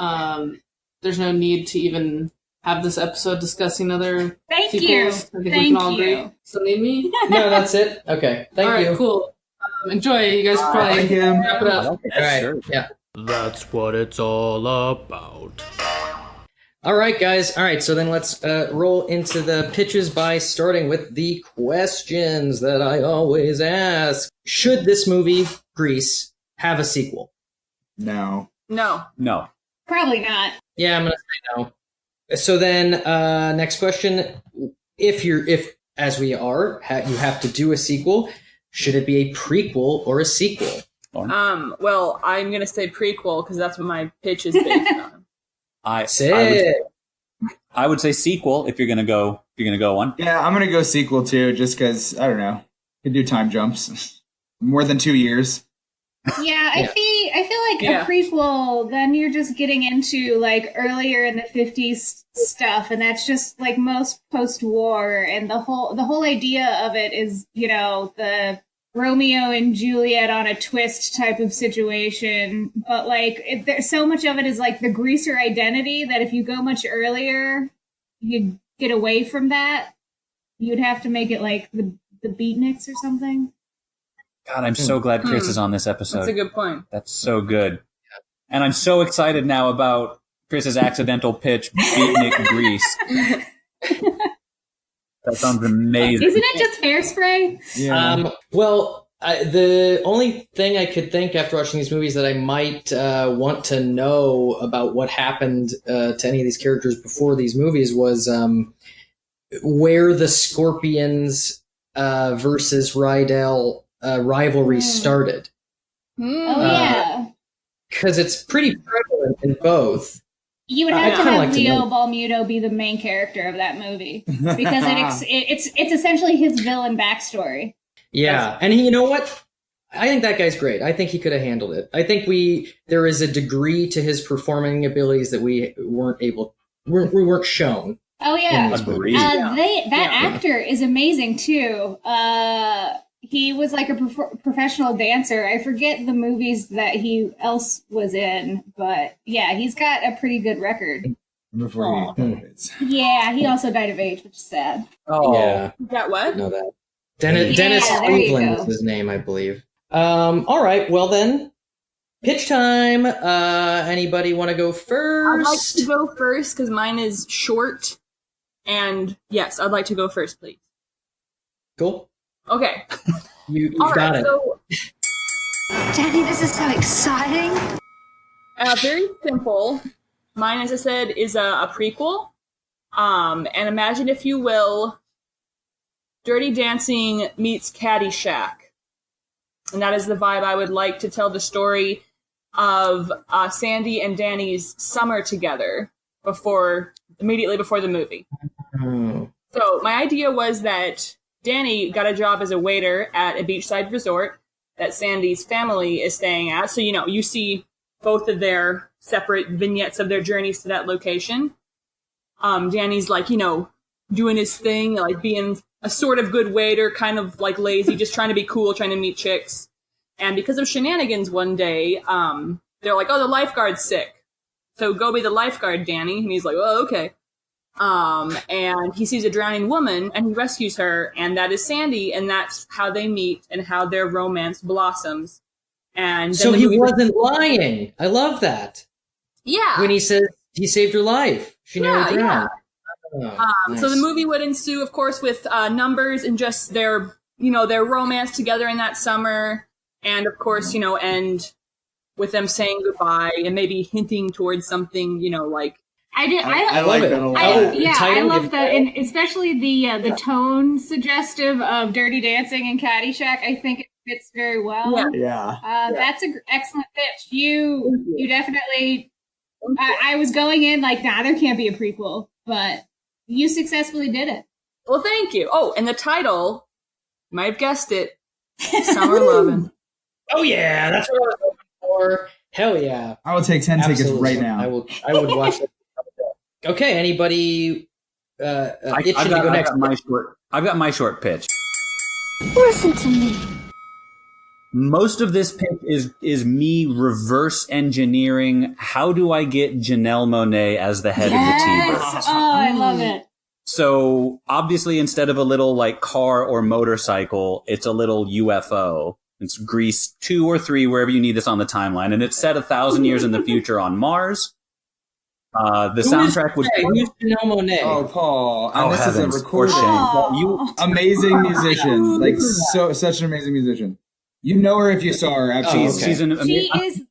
[SPEAKER 8] There's no need to even have this episode discussing other
[SPEAKER 7] Thank
[SPEAKER 8] sequels.
[SPEAKER 7] you.
[SPEAKER 8] I think we
[SPEAKER 7] Thank
[SPEAKER 8] can all
[SPEAKER 7] you.
[SPEAKER 8] agree. Still need me?
[SPEAKER 1] No, that's it. Okay, thank
[SPEAKER 8] All right,
[SPEAKER 1] you.
[SPEAKER 8] cool. Enjoy. You guys can probably
[SPEAKER 6] Thank you.
[SPEAKER 8] wrap it up.
[SPEAKER 1] All right,
[SPEAKER 4] Sure.
[SPEAKER 1] yeah.
[SPEAKER 3] That's what it's all about.
[SPEAKER 1] All right, guys. All right, so then let's roll into the pitches by starting with the questions that I always ask. Should this movie, Grease, have a sequel?
[SPEAKER 6] No.
[SPEAKER 5] No.
[SPEAKER 4] No.
[SPEAKER 7] Probably not.
[SPEAKER 1] Yeah, I'm going to say no. So then, next question. If as we are, you have to do a sequel, should it be a prequel or a sequel?
[SPEAKER 5] Well, I'm gonna say prequel because that's what my pitch is based on.
[SPEAKER 4] I would say sequel if you're gonna go one.
[SPEAKER 6] Yeah, I'm gonna go sequel too, just because I don't know. Could do time jumps. More than 2 years.
[SPEAKER 7] Yeah, I feel like a prequel, then you're just getting into like earlier in the 50s stuff, and that's just like most post-war, and the whole idea of it is, the Romeo and Juliet on a twist type of situation. But like there's so much of it is like the greaser identity that if you go much earlier, you get away from that. You'd have to make it like the Beatniks or something.
[SPEAKER 4] God, I'm so glad Chris is on this episode.
[SPEAKER 5] That's a good point.
[SPEAKER 4] That's so good. And I'm so excited now about Chris's accidental pitch, Beatnik Grease. That sounds amazing.
[SPEAKER 7] Isn't it just hairspray?
[SPEAKER 6] Yeah.
[SPEAKER 1] The only thing I could think after watching these movies that I might want to know about what happened to any of these characters before these movies was where the Scorpions versus Rydell rivalry started.
[SPEAKER 7] Oh, yeah.
[SPEAKER 1] Because it's pretty prevalent in both.
[SPEAKER 7] You would have to
[SPEAKER 1] kinda
[SPEAKER 7] have
[SPEAKER 1] like to
[SPEAKER 7] Leo
[SPEAKER 1] know.
[SPEAKER 7] Balmuto be the main character of that movie because it's essentially his villain backstory.
[SPEAKER 1] Yeah, and you know what? I think that guy's great. I think he could have handled it. I think there is a degree to his performing abilities that we weren't shown.
[SPEAKER 7] Oh yeah,
[SPEAKER 4] Agreed.
[SPEAKER 7] that actor is amazing too. He was like a professional dancer. I forget the movies that he else was in, but yeah, he's got a pretty good record.
[SPEAKER 6] Before he died.
[SPEAKER 7] Yeah, he also died of age, which is sad.
[SPEAKER 4] Oh,
[SPEAKER 1] Yeah,
[SPEAKER 5] Got what?
[SPEAKER 1] I know that. Dennis
[SPEAKER 7] there you
[SPEAKER 1] Cleveland
[SPEAKER 7] go.
[SPEAKER 1] is his name, I believe. All right, well then, pitch time. Anybody want to go first?
[SPEAKER 5] I'd like to go first because mine is short. And yes, I'd like to go first, please.
[SPEAKER 1] Cool.
[SPEAKER 5] Okay.
[SPEAKER 1] You
[SPEAKER 5] All
[SPEAKER 1] got
[SPEAKER 5] right,
[SPEAKER 1] it.
[SPEAKER 5] so
[SPEAKER 9] Daddy, this is so exciting.
[SPEAKER 5] very simple. Mine, as I said, is a prequel. And imagine, if you will, Dirty Dancing meets Caddyshack. And that is the vibe I would like to tell the story of Sandy and Danny's summer together immediately before the movie. So my idea was that Danny got a job as a waiter at a beachside resort that Sandy's family is staying at. So, you see both of their separate vignettes of their journeys to that location. Danny's like, doing his thing, like being a sort of good waiter, kind of like lazy, just trying to be cool, trying to meet chicks. And because of shenanigans one day, they're like, oh, the lifeguard's sick. So go be the lifeguard, Danny. And he's like, oh, okay. And he sees a drowning woman and he rescues her, and that is Sandy, and that's how they meet and how their romance blossoms. And then
[SPEAKER 1] So
[SPEAKER 5] the
[SPEAKER 1] he
[SPEAKER 5] movie-
[SPEAKER 1] wasn't lying. I love that.
[SPEAKER 5] Yeah.
[SPEAKER 1] When he says he saved her life, she nearly drowned. Oh,
[SPEAKER 5] So the
[SPEAKER 1] nice.
[SPEAKER 5] movie would ensue, of course, with numbers and just their romance together in that summer, and of course, end with them saying goodbye and maybe hinting towards something, like.
[SPEAKER 6] I like
[SPEAKER 1] it.
[SPEAKER 6] that a lot.
[SPEAKER 7] I love
[SPEAKER 1] gives-
[SPEAKER 7] that, and especially the tone suggestive of Dirty Dancing and Caddyshack. I think it fits very well.
[SPEAKER 6] Yeah.
[SPEAKER 7] That's an excellent pitch. You definitely. I was going in like, nah, there can't be a prequel, but you successfully did it.
[SPEAKER 5] Well, thank you. Oh, and the title, you might have guessed it, Summer Lovin'.
[SPEAKER 1] Oh yeah, that's what I was looking for. Hell yeah.
[SPEAKER 6] I will take 10 tickets
[SPEAKER 1] Absolutely.
[SPEAKER 6] right now.
[SPEAKER 1] I would watch it. Okay, anybody itching to go next?
[SPEAKER 4] I've got my short pitch.
[SPEAKER 9] Listen to me.
[SPEAKER 4] Most of this pitch is me reverse engineering. How do I get Janelle Monáe as the head of the team?
[SPEAKER 7] Yes. Oh, I love it.
[SPEAKER 4] So obviously, instead of a little like car or motorcycle, it's a little UFO. It's Grease 2 or 3, wherever you need this on the timeline, and it's set 1,000 years in the future on Mars. The soundtrack would.
[SPEAKER 1] Who's Janelle Monáe?
[SPEAKER 6] Oh, Paul. And
[SPEAKER 4] Oh,
[SPEAKER 6] this
[SPEAKER 4] heavens,
[SPEAKER 6] is a
[SPEAKER 4] poor
[SPEAKER 6] recording.
[SPEAKER 4] Shane. Well,
[SPEAKER 6] Amazing musician. Like, such an amazing musician. You know her if you saw her, absolutely.
[SPEAKER 4] She's an
[SPEAKER 7] She is.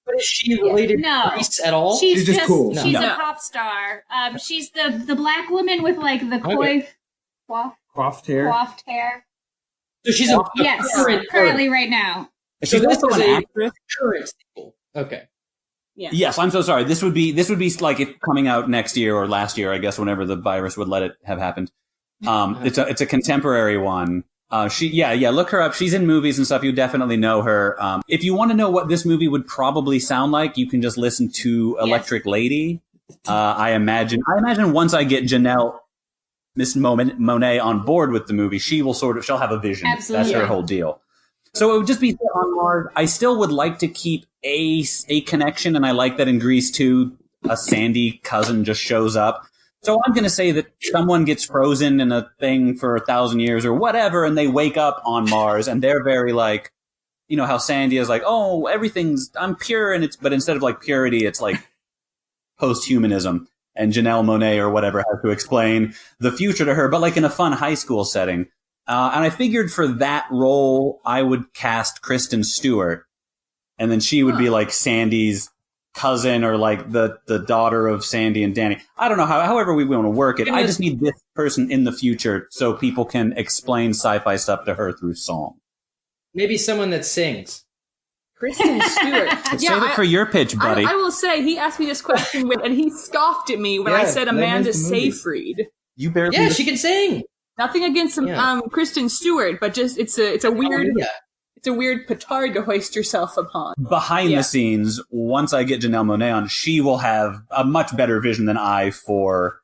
[SPEAKER 1] But is she related
[SPEAKER 7] No.
[SPEAKER 1] to Grease at all?
[SPEAKER 6] She's just cool.
[SPEAKER 7] She's
[SPEAKER 1] No.
[SPEAKER 7] a pop star. She's the black woman with like the
[SPEAKER 1] Okay.
[SPEAKER 6] Coiffed hair.
[SPEAKER 7] coiffed hair.
[SPEAKER 1] So she's a
[SPEAKER 7] Yes,
[SPEAKER 1] current
[SPEAKER 7] currently right now.
[SPEAKER 1] So
[SPEAKER 4] She's
[SPEAKER 1] this
[SPEAKER 4] also
[SPEAKER 1] is
[SPEAKER 4] an
[SPEAKER 1] a
[SPEAKER 4] actress.
[SPEAKER 1] current sequel. Okay.
[SPEAKER 5] Yeah.
[SPEAKER 4] Yes, I'm so sorry. This would be like it coming out next year or last year, I guess, whenever the virus would let it have happened. It's a contemporary one. Look her up. She's in movies and stuff. You definitely know her. If you want to know what this movie would probably sound like, you can just listen to Electric Lady. I imagine once I get Janelle, Miss Monet on board with the movie, she'll have a vision.
[SPEAKER 7] Absolutely.
[SPEAKER 4] That's her whole deal. So it would just be on Mars. I still would like to keep a connection, and I like that in Grease 2, a Sandy cousin just shows up. So I'm going to say that someone gets frozen in a thing for 1,000 years or whatever, and they wake up on Mars, and they're very like, you know how Sandy is like, oh, I'm pure, but instead of like purity, it's like post-humanism, and Janelle Monáe or whatever has to explain the future to her, but like in a fun high school setting. And I figured for that role, I would cast Kristen Stewart, and then she would be like Sandy's cousin or like the daughter of Sandy and Danny. I don't know however we want to work it. I just need this person in the future so people can explain sci-fi stuff to her through song.
[SPEAKER 1] Maybe someone that sings.
[SPEAKER 5] Kristen Stewart.
[SPEAKER 4] Save it for your pitch, buddy.
[SPEAKER 5] I will say, he asked me this question and he scoffed at me when I said Amanda Seyfried.
[SPEAKER 4] You barely.
[SPEAKER 1] Yeah, she can sing.
[SPEAKER 5] Nothing against Kristen Stewart, but just it's a weird it's a weird petard to hoist yourself upon.
[SPEAKER 4] Behind the scenes, once I get Janelle Monáe on, she will have a much better vision than I for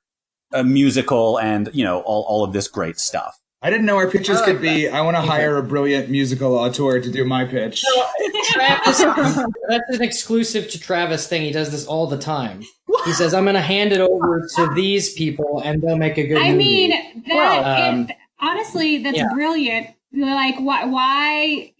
[SPEAKER 4] a musical and, you know, all of this great stuff.
[SPEAKER 6] I didn't know our pitches could be, I want to hire a brilliant musical auteur to do my pitch.
[SPEAKER 1] Travis, that's an exclusive to Travis thing. He does this all the time. He says, I'm going to hand it over to these people and they'll make a good movie.
[SPEAKER 7] I mean, honestly, that's brilliant. Like, why,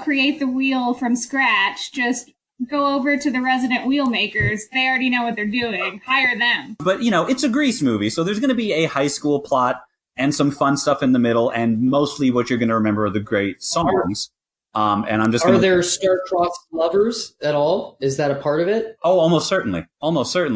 [SPEAKER 7] create the wheel from scratch? Just go over to the resident wheel makers. They already know what they're doing. Hire them.
[SPEAKER 4] But, it's a Grease movie, so there's going to be a high school plot and some fun stuff in the middle, and mostly what you're going to remember are the great songs. And I'm just. Are
[SPEAKER 1] there star-crossed lovers at all? Is that a part of it?
[SPEAKER 4] Oh, almost certainly,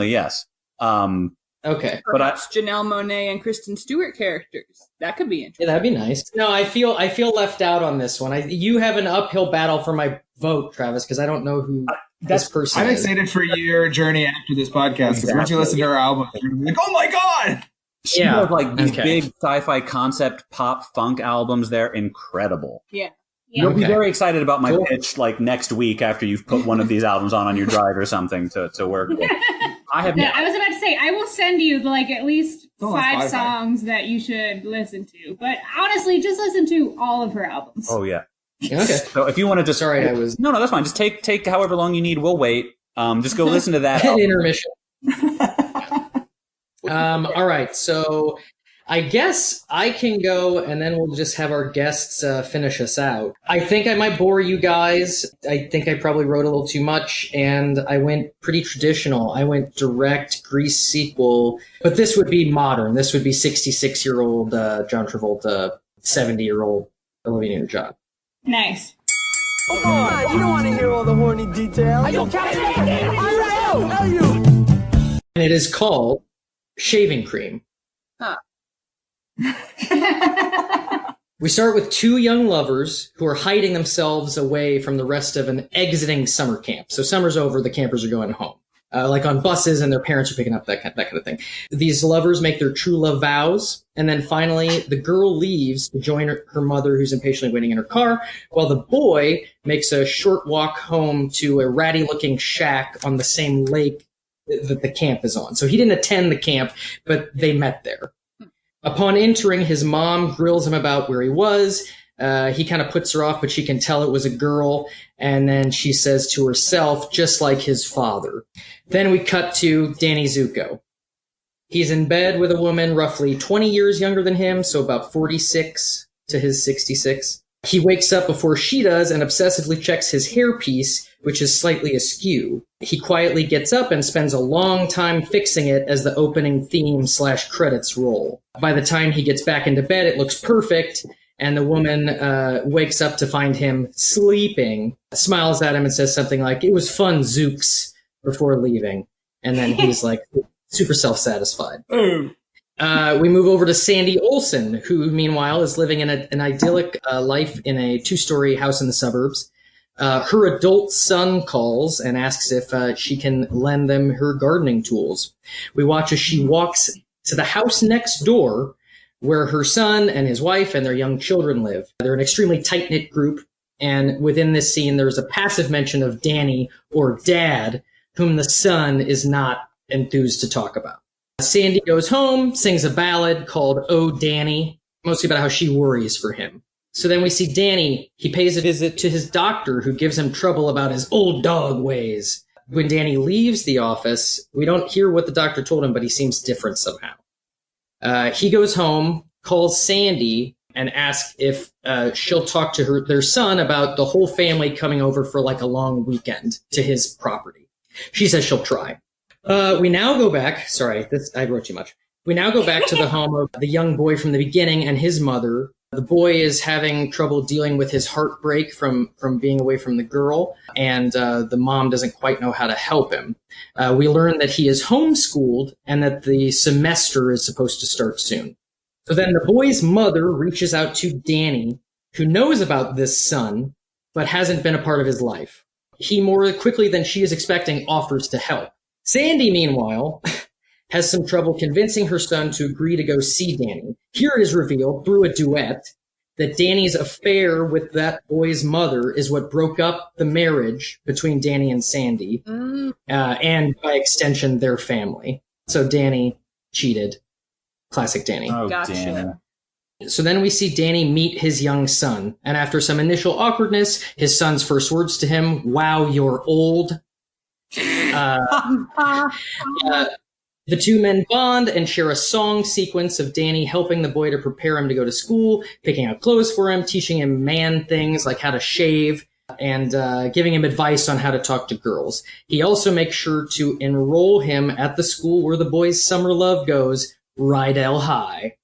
[SPEAKER 4] yes.
[SPEAKER 1] Okay,
[SPEAKER 5] perhaps Janelle Monáe and Kristen Stewart characters. That could be interesting.
[SPEAKER 1] Yeah, that'd be nice. No, I feel left out on this one. You have an uphill battle for my vote, Travis, because I don't know who this person is.
[SPEAKER 6] I'm excited for your journey after this podcast, because once you listen to her album, you're going to be like, oh my god!
[SPEAKER 4] She has like these big sci-fi concept pop funk albums. They're incredible.
[SPEAKER 5] Yeah.
[SPEAKER 4] You'll be very excited about my pitch like next week after you've put one of these albums on your drive or something to work with. I was
[SPEAKER 7] about to say, I will send you at least 5 songs that you should listen to. But honestly, just listen to all of her albums.
[SPEAKER 4] Oh yeah.
[SPEAKER 1] Okay.
[SPEAKER 4] So if you want to just
[SPEAKER 1] sorry, I was
[SPEAKER 4] no, that's fine. Just take however long you need. We'll wait. Just go listen to that
[SPEAKER 1] intermission. All right, so I guess I can go, and then we'll just have our guests finish us out. I think I might bore you guys. I think I probably wrote a little too much, and I went pretty traditional. I went direct Grease sequel, but this would be modern. This would be 66-year-old John Travolta, 70-year-old Olivia Newton-John.
[SPEAKER 7] Nice.
[SPEAKER 10] Come on, you don't want to hear all the horny details. Are you
[SPEAKER 1] And it is called Shaving Cream.
[SPEAKER 5] Huh.
[SPEAKER 1] We start with 2 young lovers who are hiding themselves away from the rest of an exiting summer camp. So summer's over, the campers are going home. Like on buses, and their parents are picking up that kind of thing. These lovers make their true love vows, and then finally the girl leaves to join her mother, who's impatiently waiting in her car, while the boy makes a short walk home to a ratty-looking shack on the same lake that the camp is on. So he didn't attend the camp, but they met there. Upon entering, his mom grills him about where he was. He kind of puts her off, but she can tell it was a girl. And then she says to herself, just like his father. Then we cut to Danny Zuko. He's in bed with a woman roughly 20 years younger than him, so about 46 to his 66. He wakes up before she does and obsessively checks his hairpiece, which is slightly askew. He quietly gets up and spends a long time fixing it as the opening theme / credits roll. By the time he gets back into bed, it looks perfect, and the woman wakes up to find him sleeping, smiles at him and says something like, "It was fun, Zooks," before leaving. And then he's like super self-satisfied. We move over to Sandy Olsen, who meanwhile is living in an idyllic life in a 2-story house in the suburbs. Her adult son calls and asks if she can lend them her gardening tools. We watch as she walks to the house next door where her son and his wife and their young children live. They're an extremely tight-knit group, and within this scene, there's a passive mention of Danny, or Dad, whom the son is not enthused to talk about. Sandy goes home, sings a ballad called Oh Danny, mostly about how she worries for him. So then we see Danny. He pays a visit to his doctor, who gives him trouble about his old dog ways. When Danny leaves the office, we don't hear what the doctor told him, but he seems different somehow. He goes home, calls Sandy, and asks if she'll talk to their son about the whole family coming over for like a long weekend to his property. She says she'll try. We now go back. Sorry, I wrote too much. We now go back to the home of the young boy from the beginning and his mother. The boy is having trouble dealing with his heartbreak from being away from the girl, and the mom doesn't quite know how to help him. We learn that he is homeschooled and that the semester is supposed to start soon. So then the boy's mother reaches out to Danny, who knows about this son, but hasn't been a part of his life. He, more quickly than she is expecting, offers to help. Sandy, meanwhile, has some trouble convincing her son to agree to go see Danny. Here it is revealed, through a duet, that Danny's affair with that boy's mother is what broke up the marriage between Danny and Sandy, and by extension, their family. So Danny cheated. Classic Danny.
[SPEAKER 4] Oh,
[SPEAKER 5] Gotcha.
[SPEAKER 4] Danny.
[SPEAKER 1] So then we see Danny meet his young son, and after some initial awkwardness, his son's first words to him, "Wow, you're old." The two men bond and share a song sequence of Danny helping the boy to prepare him to go to school, picking out clothes for him, teaching him man things like how to shave, and giving him advice on how to talk to girls. He also makes sure to enroll him at the school where the boy's summer love goes, Rydell High.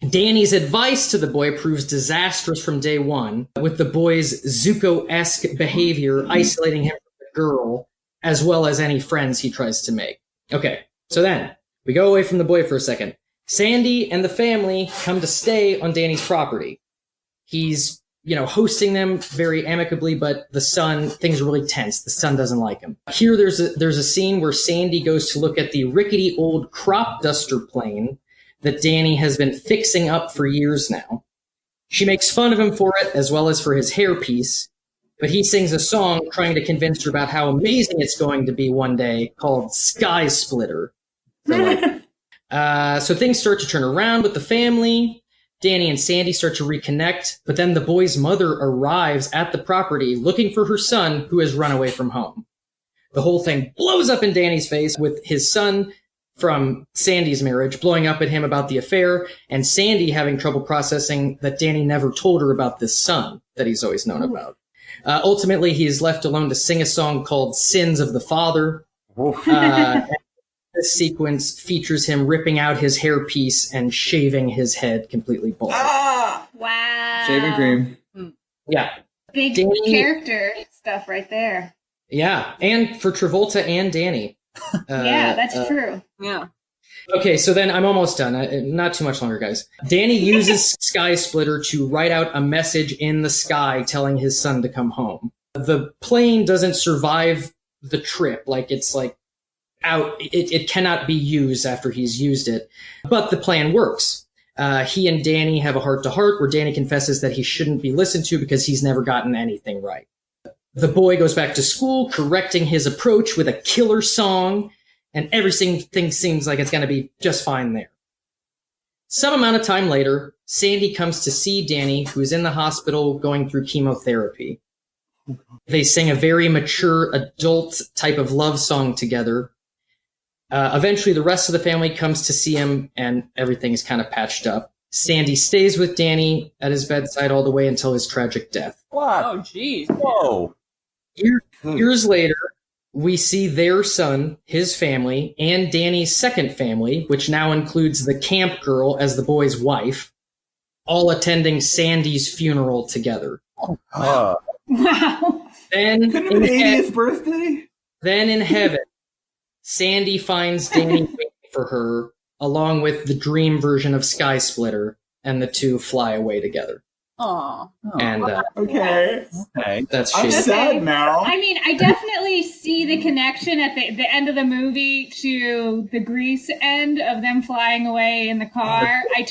[SPEAKER 1] Danny's advice to the boy proves disastrous from day one, with the boy's Zuko-esque behavior isolating him from the girl, as well as any friends he tries to make. Okay, so then, we go away from the boy for a second. Sandy and the family come to stay on Danny's property. He's, hosting them very amicably, but the son, things are really tense. The son doesn't like him. Here there's a scene where Sandy goes to look at the rickety old crop duster plane that Danny has been fixing up for years now. She makes fun of him for it, as well as for his hairpiece, but he sings a song trying to convince her about how amazing it's going to be one day, called Sky Splitter. So things start to turn around with the family. Danny and Sandy start to reconnect, but then the boy's mother arrives at the property looking for her son, who has run away from home. The whole thing blows up in Danny's face, with his son from Sandy's marriage blowing up at him about the affair, and Sandy having trouble processing that Danny never told her about this son that he's always known about. Ultimately, he is left alone to sing a song called Sins of the Father. This sequence features him ripping out his hairpiece and shaving his head completely bald.
[SPEAKER 7] Wow.
[SPEAKER 6] Shaving cream.
[SPEAKER 1] Yeah.
[SPEAKER 7] Big
[SPEAKER 1] Danny-
[SPEAKER 7] character stuff right there.
[SPEAKER 1] Yeah, and for Travolta and Danny.
[SPEAKER 7] Yeah, that's true.
[SPEAKER 5] Yeah.
[SPEAKER 1] Okay, so then I'm almost done. Not too much longer, guys. Danny uses Sky Splitter to write out a message in the sky telling his son to come home. The plane doesn't survive the trip. It's out. It cannot be used after he's used it. But the plan works. He and Danny have a heart-to-heart where Danny confesses that he shouldn't be listened to because he's never gotten anything right. The boy goes back to school, correcting his approach with a killer song, and everything seems like it's going to be just fine there. Some amount of time later, Sandy comes to see Danny, who is in the hospital going through chemotherapy. They sing a very mature adult type of love song together. Eventually, the rest of the family comes to see him, and everything is kind of patched up. Sandy stays with Danny at his bedside all the way until his tragic death.
[SPEAKER 4] What?
[SPEAKER 5] Oh, jeez.
[SPEAKER 4] Whoa.
[SPEAKER 1] Years later, we see their son, his family, and Danny's second family, which now includes the camp girl as the boy's wife, all attending Sandy's funeral together.
[SPEAKER 6] Wow.
[SPEAKER 1] Then
[SPEAKER 6] Couldn't it
[SPEAKER 1] in,
[SPEAKER 6] be 80th birthday?
[SPEAKER 1] then in heaven, Sandy finds Danny waiting for her, along with the dream version of Sky Splitter, and the two fly away together.
[SPEAKER 5] Aw.
[SPEAKER 1] And
[SPEAKER 6] Okay.
[SPEAKER 1] that's
[SPEAKER 6] I'm
[SPEAKER 1] shitty.
[SPEAKER 6] sad now.
[SPEAKER 7] I mean, I definitely see the connection at the end of the movie to the Grease end of them flying away in the car. I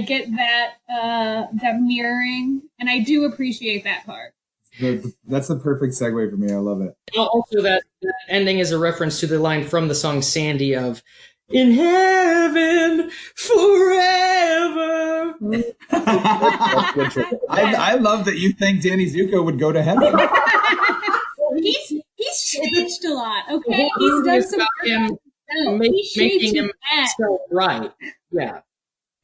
[SPEAKER 7] get that mirroring, and I do appreciate that part.
[SPEAKER 6] That's the perfect segue for me. I love it.
[SPEAKER 1] Also, that ending is a reference to the line from the song Sandy of "In Heaven Forever."
[SPEAKER 6] I love that you think Danny Zuko would go to heaven.
[SPEAKER 7] He's changed a lot, okay? He's done some work on himself. He shaved
[SPEAKER 1] making
[SPEAKER 7] his
[SPEAKER 1] him
[SPEAKER 7] head.
[SPEAKER 1] so right. Yeah.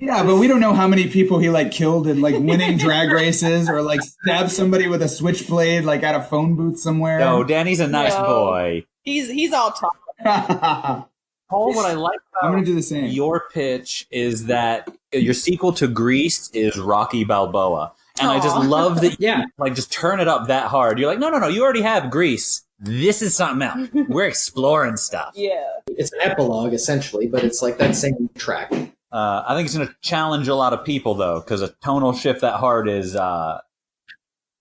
[SPEAKER 6] Yeah, but we don't know how many people he like killed in like winning drag races or like stabbed somebody with a switchblade like at a phone booth somewhere.
[SPEAKER 4] No, Danny's a nice boy.
[SPEAKER 5] He's all talk.
[SPEAKER 4] Paul, what I like
[SPEAKER 6] I'm
[SPEAKER 4] about
[SPEAKER 6] gonna do the same.
[SPEAKER 4] your pitch is that your sequel to Grease is Rocky Balboa. And I just love that you like just turn it up that hard. You're like, no, you already have Grease. This is something else. We're exploring stuff.
[SPEAKER 5] Yeah.
[SPEAKER 1] It's an epilogue, essentially, but it's like that same track.
[SPEAKER 4] I think it's going to challenge a lot of people, though, because a tonal shift that hard is,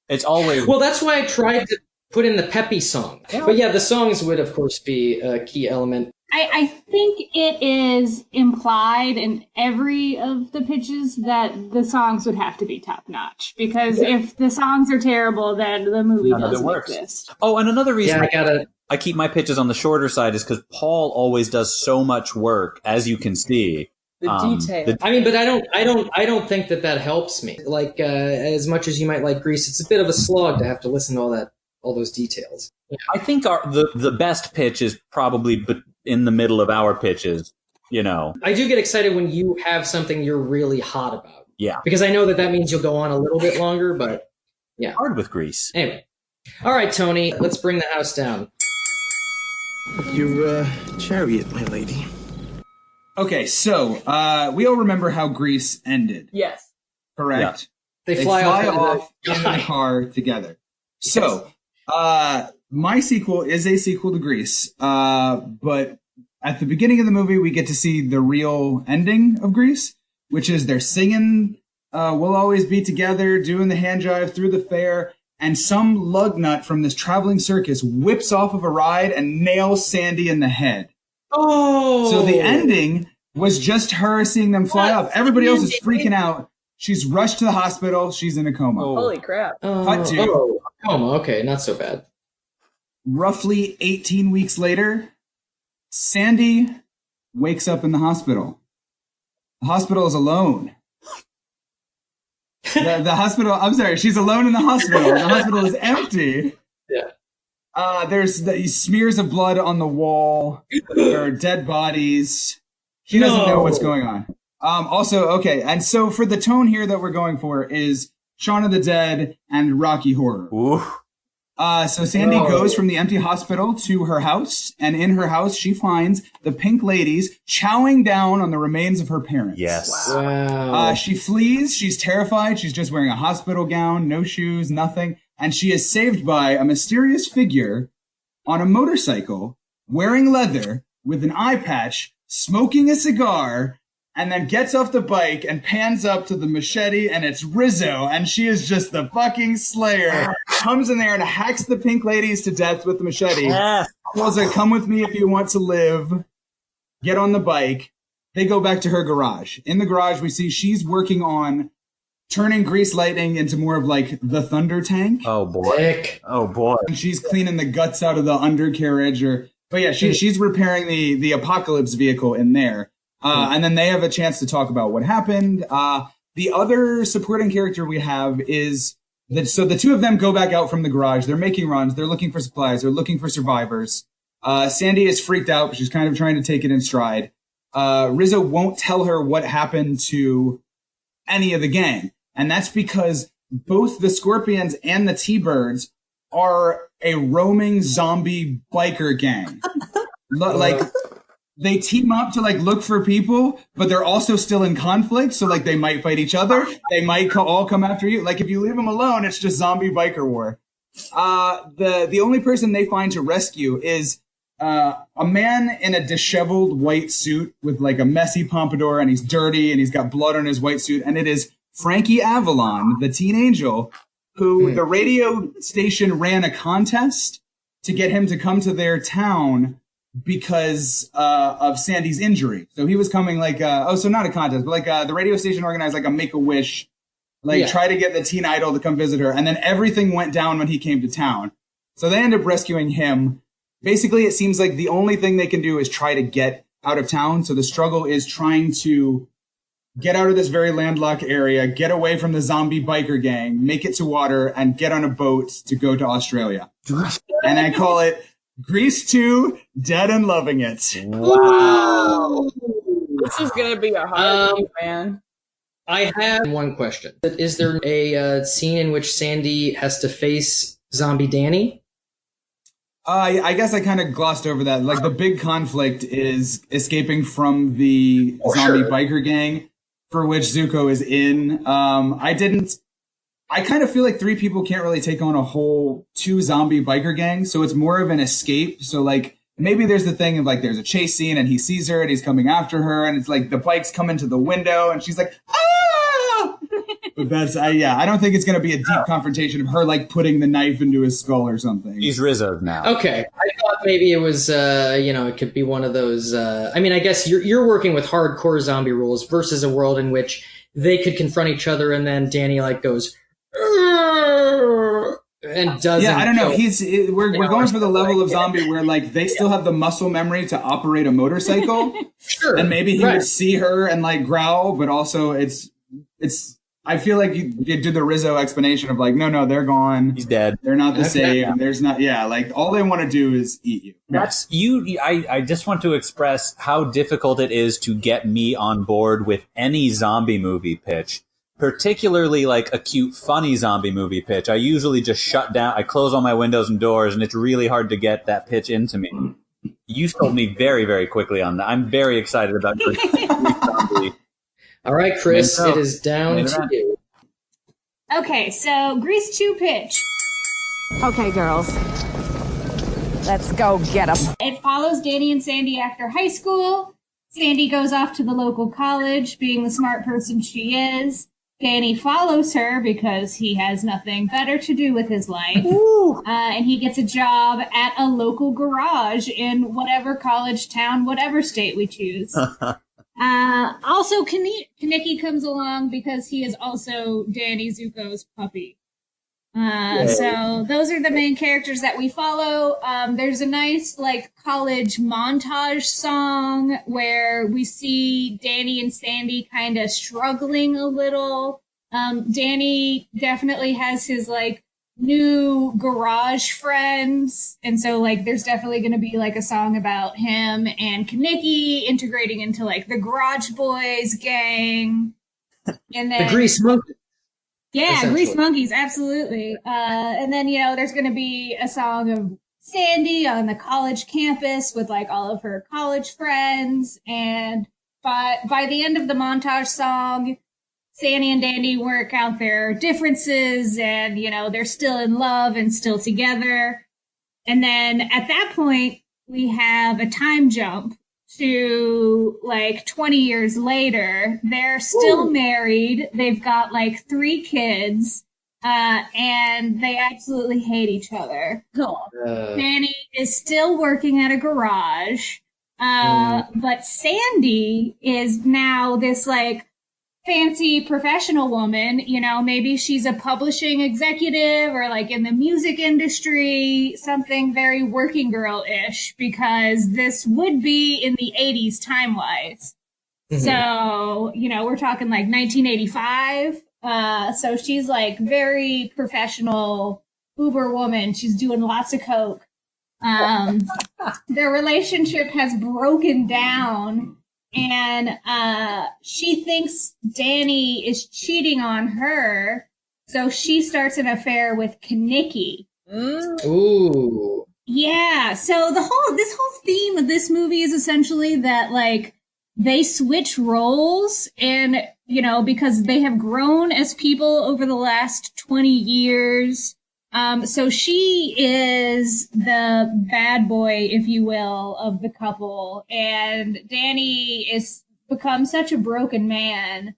[SPEAKER 4] it's always...
[SPEAKER 1] Well, that's why I tried to put in the peppy song. But yeah, the songs would, of course, be a key element.
[SPEAKER 7] I think it is implied in every of the pitches that the songs would have to be top notch. Because if the songs are terrible, then the movie doesn't exist.
[SPEAKER 4] Oh, and another reason
[SPEAKER 1] Yeah,
[SPEAKER 4] I keep my pitches on the shorter side is because Paul always does so much work, as you can see.
[SPEAKER 5] The detail.
[SPEAKER 1] I mean, but I don't think that helps me. Like, as much as you might like Grease, it's a bit of a slog to have to listen to all those details. Yeah.
[SPEAKER 4] I think the best pitch is probably in the middle of our pitches, you know.
[SPEAKER 1] I do get excited when you have something you're really hot about.
[SPEAKER 4] Yeah.
[SPEAKER 1] Because I know that means you'll go on a little bit longer, but yeah.
[SPEAKER 4] Hard with Grease.
[SPEAKER 1] Anyway. All right, Tony, let's bring the house down.
[SPEAKER 10] Your chariot, my lady.
[SPEAKER 6] Okay, so we all remember how Grease ended.
[SPEAKER 5] Yes.
[SPEAKER 6] Correct?
[SPEAKER 1] Yeah. They
[SPEAKER 6] fly
[SPEAKER 1] fly
[SPEAKER 6] off in the car together. So, my sequel is a sequel to Grease, but at the beginning of the movie, we get to see the real ending of Grease, which is they're singing We'll Always Be Together, doing the hand jive through the fair, and some lug nut from this traveling circus whips off of a ride and nails Sandy in the head.
[SPEAKER 1] Oh!
[SPEAKER 6] So the ending was just her seeing them fly up. Everybody else is freaking out. She's rushed to the hospital. She's in a coma.
[SPEAKER 5] Holy crap.
[SPEAKER 6] Cut to
[SPEAKER 1] coma. Okay, not so bad.
[SPEAKER 6] Roughly 18 weeks later, Sandy wakes up in the hospital. The hospital is alone. The hospital, I'm sorry, she's alone in the hospital. The hospital is empty.
[SPEAKER 1] Yeah.
[SPEAKER 6] There's smears of blood on the wall. There are dead bodies. She doesn't know what's going on. Also, okay, and so for the tone here that we're going for is Shaun of the Dead and Rocky Horror.
[SPEAKER 4] Ooh.
[SPEAKER 6] So Sandy goes from the empty hospital to her house, and in her house she finds the Pink Ladies chowing down on the remains of her parents.
[SPEAKER 4] Yes.
[SPEAKER 1] Wow.
[SPEAKER 6] She flees. She's terrified. She's just wearing a hospital gown, no shoes, nothing. And she is saved by a mysterious figure on a motorcycle, wearing leather, with an eye patch, smoking a cigar, and then gets off the bike and pans up to the machete, and it's Rizzo, and she is just the fucking slayer. Comes in there and hacks the Pink Ladies to death with the machete. Tells her, come with me if you want to live. Get on the bike. They go back to her garage. In the garage, we see she's working on turning Grease Lightning into more of like the Thunder Tank.
[SPEAKER 4] Oh boy.
[SPEAKER 1] Sick.
[SPEAKER 4] Oh boy.
[SPEAKER 6] And she's cleaning the guts out of the undercarriage, but yeah, she's repairing the Apocalypse vehicle in there. And then they have a chance to talk about what happened. The other supporting character we have is so the two of them go back out from the garage. They're making runs. They're looking for supplies. They're looking for survivors. Sandy is freaked out, but she's kind of trying to take it in stride. Rizzo won't tell her what happened to any of the gang. And that's because both the Scorpions and the T-Birds are a roaming zombie biker gang. Like, they team up to like look for people, but they're also still in conflict. So like they might fight each other. They might all come after you. Like if you leave them alone, it's just zombie biker war. The only person they find to rescue is a man in a disheveled white suit with like a messy pompadour, and he's dirty and he's got blood on his white suit, and it is Frankie Avalon, the teen angel, who the radio station ran a contest to get him to come to their town because of Sandy's injury. So he was coming like, so not a contest, but like the radio station organized like a Make-A-Wish, try to get the teen idol to come visit her. And then everything went down when he came to town. So they end up rescuing him. Basically, it seems like the only thing they can do is try to get out of town. So the struggle is trying to get out of this very landlocked area, get away from the zombie biker gang, make it to water, and get on a boat to go to Australia. And I call it Grease 2, Dead and Loving It.
[SPEAKER 5] Wow. This is going to be a hard one, man.
[SPEAKER 1] I have one question. Is there a scene in which Sandy has to face zombie Danny?
[SPEAKER 6] I guess I kind of glossed over that. Like, the big conflict is escaping from the zombie biker gang, for which Zuko is in. I kind of feel like 3 people can't really take on a whole 2 zombie biker gangs, so it's more of an escape. So, like, maybe there's the thing of, like, there's a chase scene, and he sees her, and he's coming after her, and it's like the bikes come into the window, and she's like, ah! But that's, I don't think it's going to be a deep confrontation of her, like, putting the knife into his skull or something.
[SPEAKER 4] He's Rizzo now.
[SPEAKER 1] Okay. I thought maybe it was, it could be one of those, I guess you're working with hardcore zombie rules versus a world in which they could confront each other and then Danny, like, goes, and doesn't.
[SPEAKER 6] Yeah, I don't know. We're going for the level of zombie where, like, they still have the muscle memory to operate a motorcycle.
[SPEAKER 1] Sure.
[SPEAKER 6] And maybe he would see her and, like, growl, but also it's I feel like you do the Rizzo explanation of, like, no, they're gone.
[SPEAKER 4] He's dead.
[SPEAKER 6] They're not the same. There's not, like, all they want to do is eat you.
[SPEAKER 4] I just want to express how difficult it is to get me on board with any zombie movie pitch, particularly, like, a cute, funny zombie movie pitch. I usually just shut down. I close all my windows and doors, and it's really hard to get that pitch into me. You sold me very, very quickly on that. I'm very excited about your zombie.
[SPEAKER 1] All right, Chris, it is down to you.
[SPEAKER 7] Okay, so Grease 2 pitch.
[SPEAKER 11] Okay, girls. Let's go get 'em.
[SPEAKER 7] It follows Danny and Sandy after high school. Sandy goes off to the local college, being the smart person she is. Danny follows her because he has nothing better to do with his life. And he gets a job at a local garage in whatever college town, whatever state we choose. Also, Kaneki comes along because he is also Danny Zuko's puppy. So those are the main characters that we follow. There's a nice, like, college montage song where we see Danny and Sandy kind of struggling a little. Danny definitely has his, like, new garage friends, and so, like, there's definitely going to be, like, a song about him and Kaneki integrating into, like, the Garage Boys gang, and then
[SPEAKER 1] the Grease Monkeys.
[SPEAKER 7] Yeah, Grease Monkeys, absolutely. And then, there's going to be a song of Sandy on the college campus with, like, all of her college friends, and by the end of the montage song, Sandy and Danny work out their differences and, they're still in love and still together. And then at that point, we have a time jump to, like, 20 years later. They're still married. They've got, like, 3 kids. And they absolutely hate each other. Danny is still working at a garage. But Sandy is now this, like, fancy professional woman, maybe she's a publishing executive or, like, in the music industry, something very working girl-ish, because this would be in the 80s time-wise. Mm-hmm. So, we're talking like 1985. So she's, like, very professional uber woman. She's doing lots of coke. Their relationship has broken down. And she thinks Danny is cheating on her, so she starts an affair with Kaneki.
[SPEAKER 1] Ooh.
[SPEAKER 7] Yeah, so this whole theme of this movie is essentially that, like, they switch roles, and, because they have grown as people over the last 20 years. So she is the bad boy, if you will, of the couple, and Danny is become such a broken man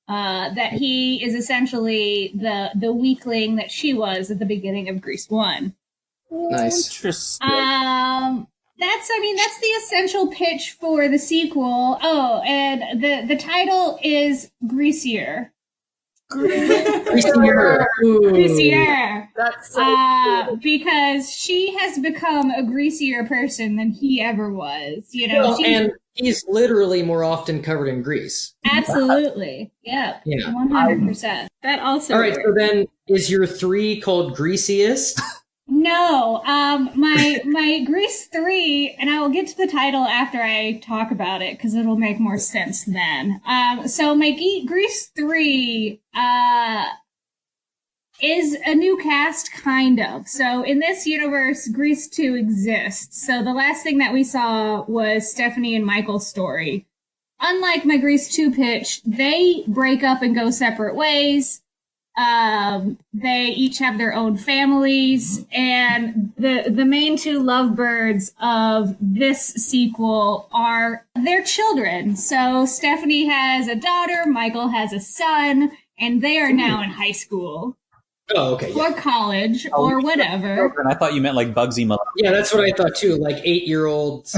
[SPEAKER 7] that he is essentially the weakling that she was at the beginning of Grease 1.
[SPEAKER 1] Nice.
[SPEAKER 4] Interesting.
[SPEAKER 7] That's the essential pitch for the sequel. Oh, and the title is Greasier.
[SPEAKER 1] Greasier.
[SPEAKER 7] Greasier.
[SPEAKER 5] That's so
[SPEAKER 7] Because she has become a greasier person than he ever was. You know,
[SPEAKER 1] Well, and he's literally more often covered in grease.
[SPEAKER 7] absolutely. Yep.
[SPEAKER 1] Yeah.
[SPEAKER 7] 100%. That also.
[SPEAKER 1] All right,
[SPEAKER 7] works.
[SPEAKER 1] so then is your 3 called Greasiest?
[SPEAKER 7] No, my Grease 3, and I will get to the title after I talk about it because it'll make more sense then. So my Grease 3 is a new cast, kind of. So in this universe, Grease 2 exists. So the last thing that we saw was Stephanie and Michael's story. Unlike my Grease 2 pitch, they break up and go separate ways. They each have their own families, and the main 2 lovebirds of this sequel are their children. So Stephanie has a daughter, Michael has a son, and they are now in high school.
[SPEAKER 1] Oh, okay.
[SPEAKER 7] Or college, or whatever.
[SPEAKER 4] I thought you meant like Bugsy Malone.
[SPEAKER 1] Yeah, that's what I thought too, like 8-year-olds.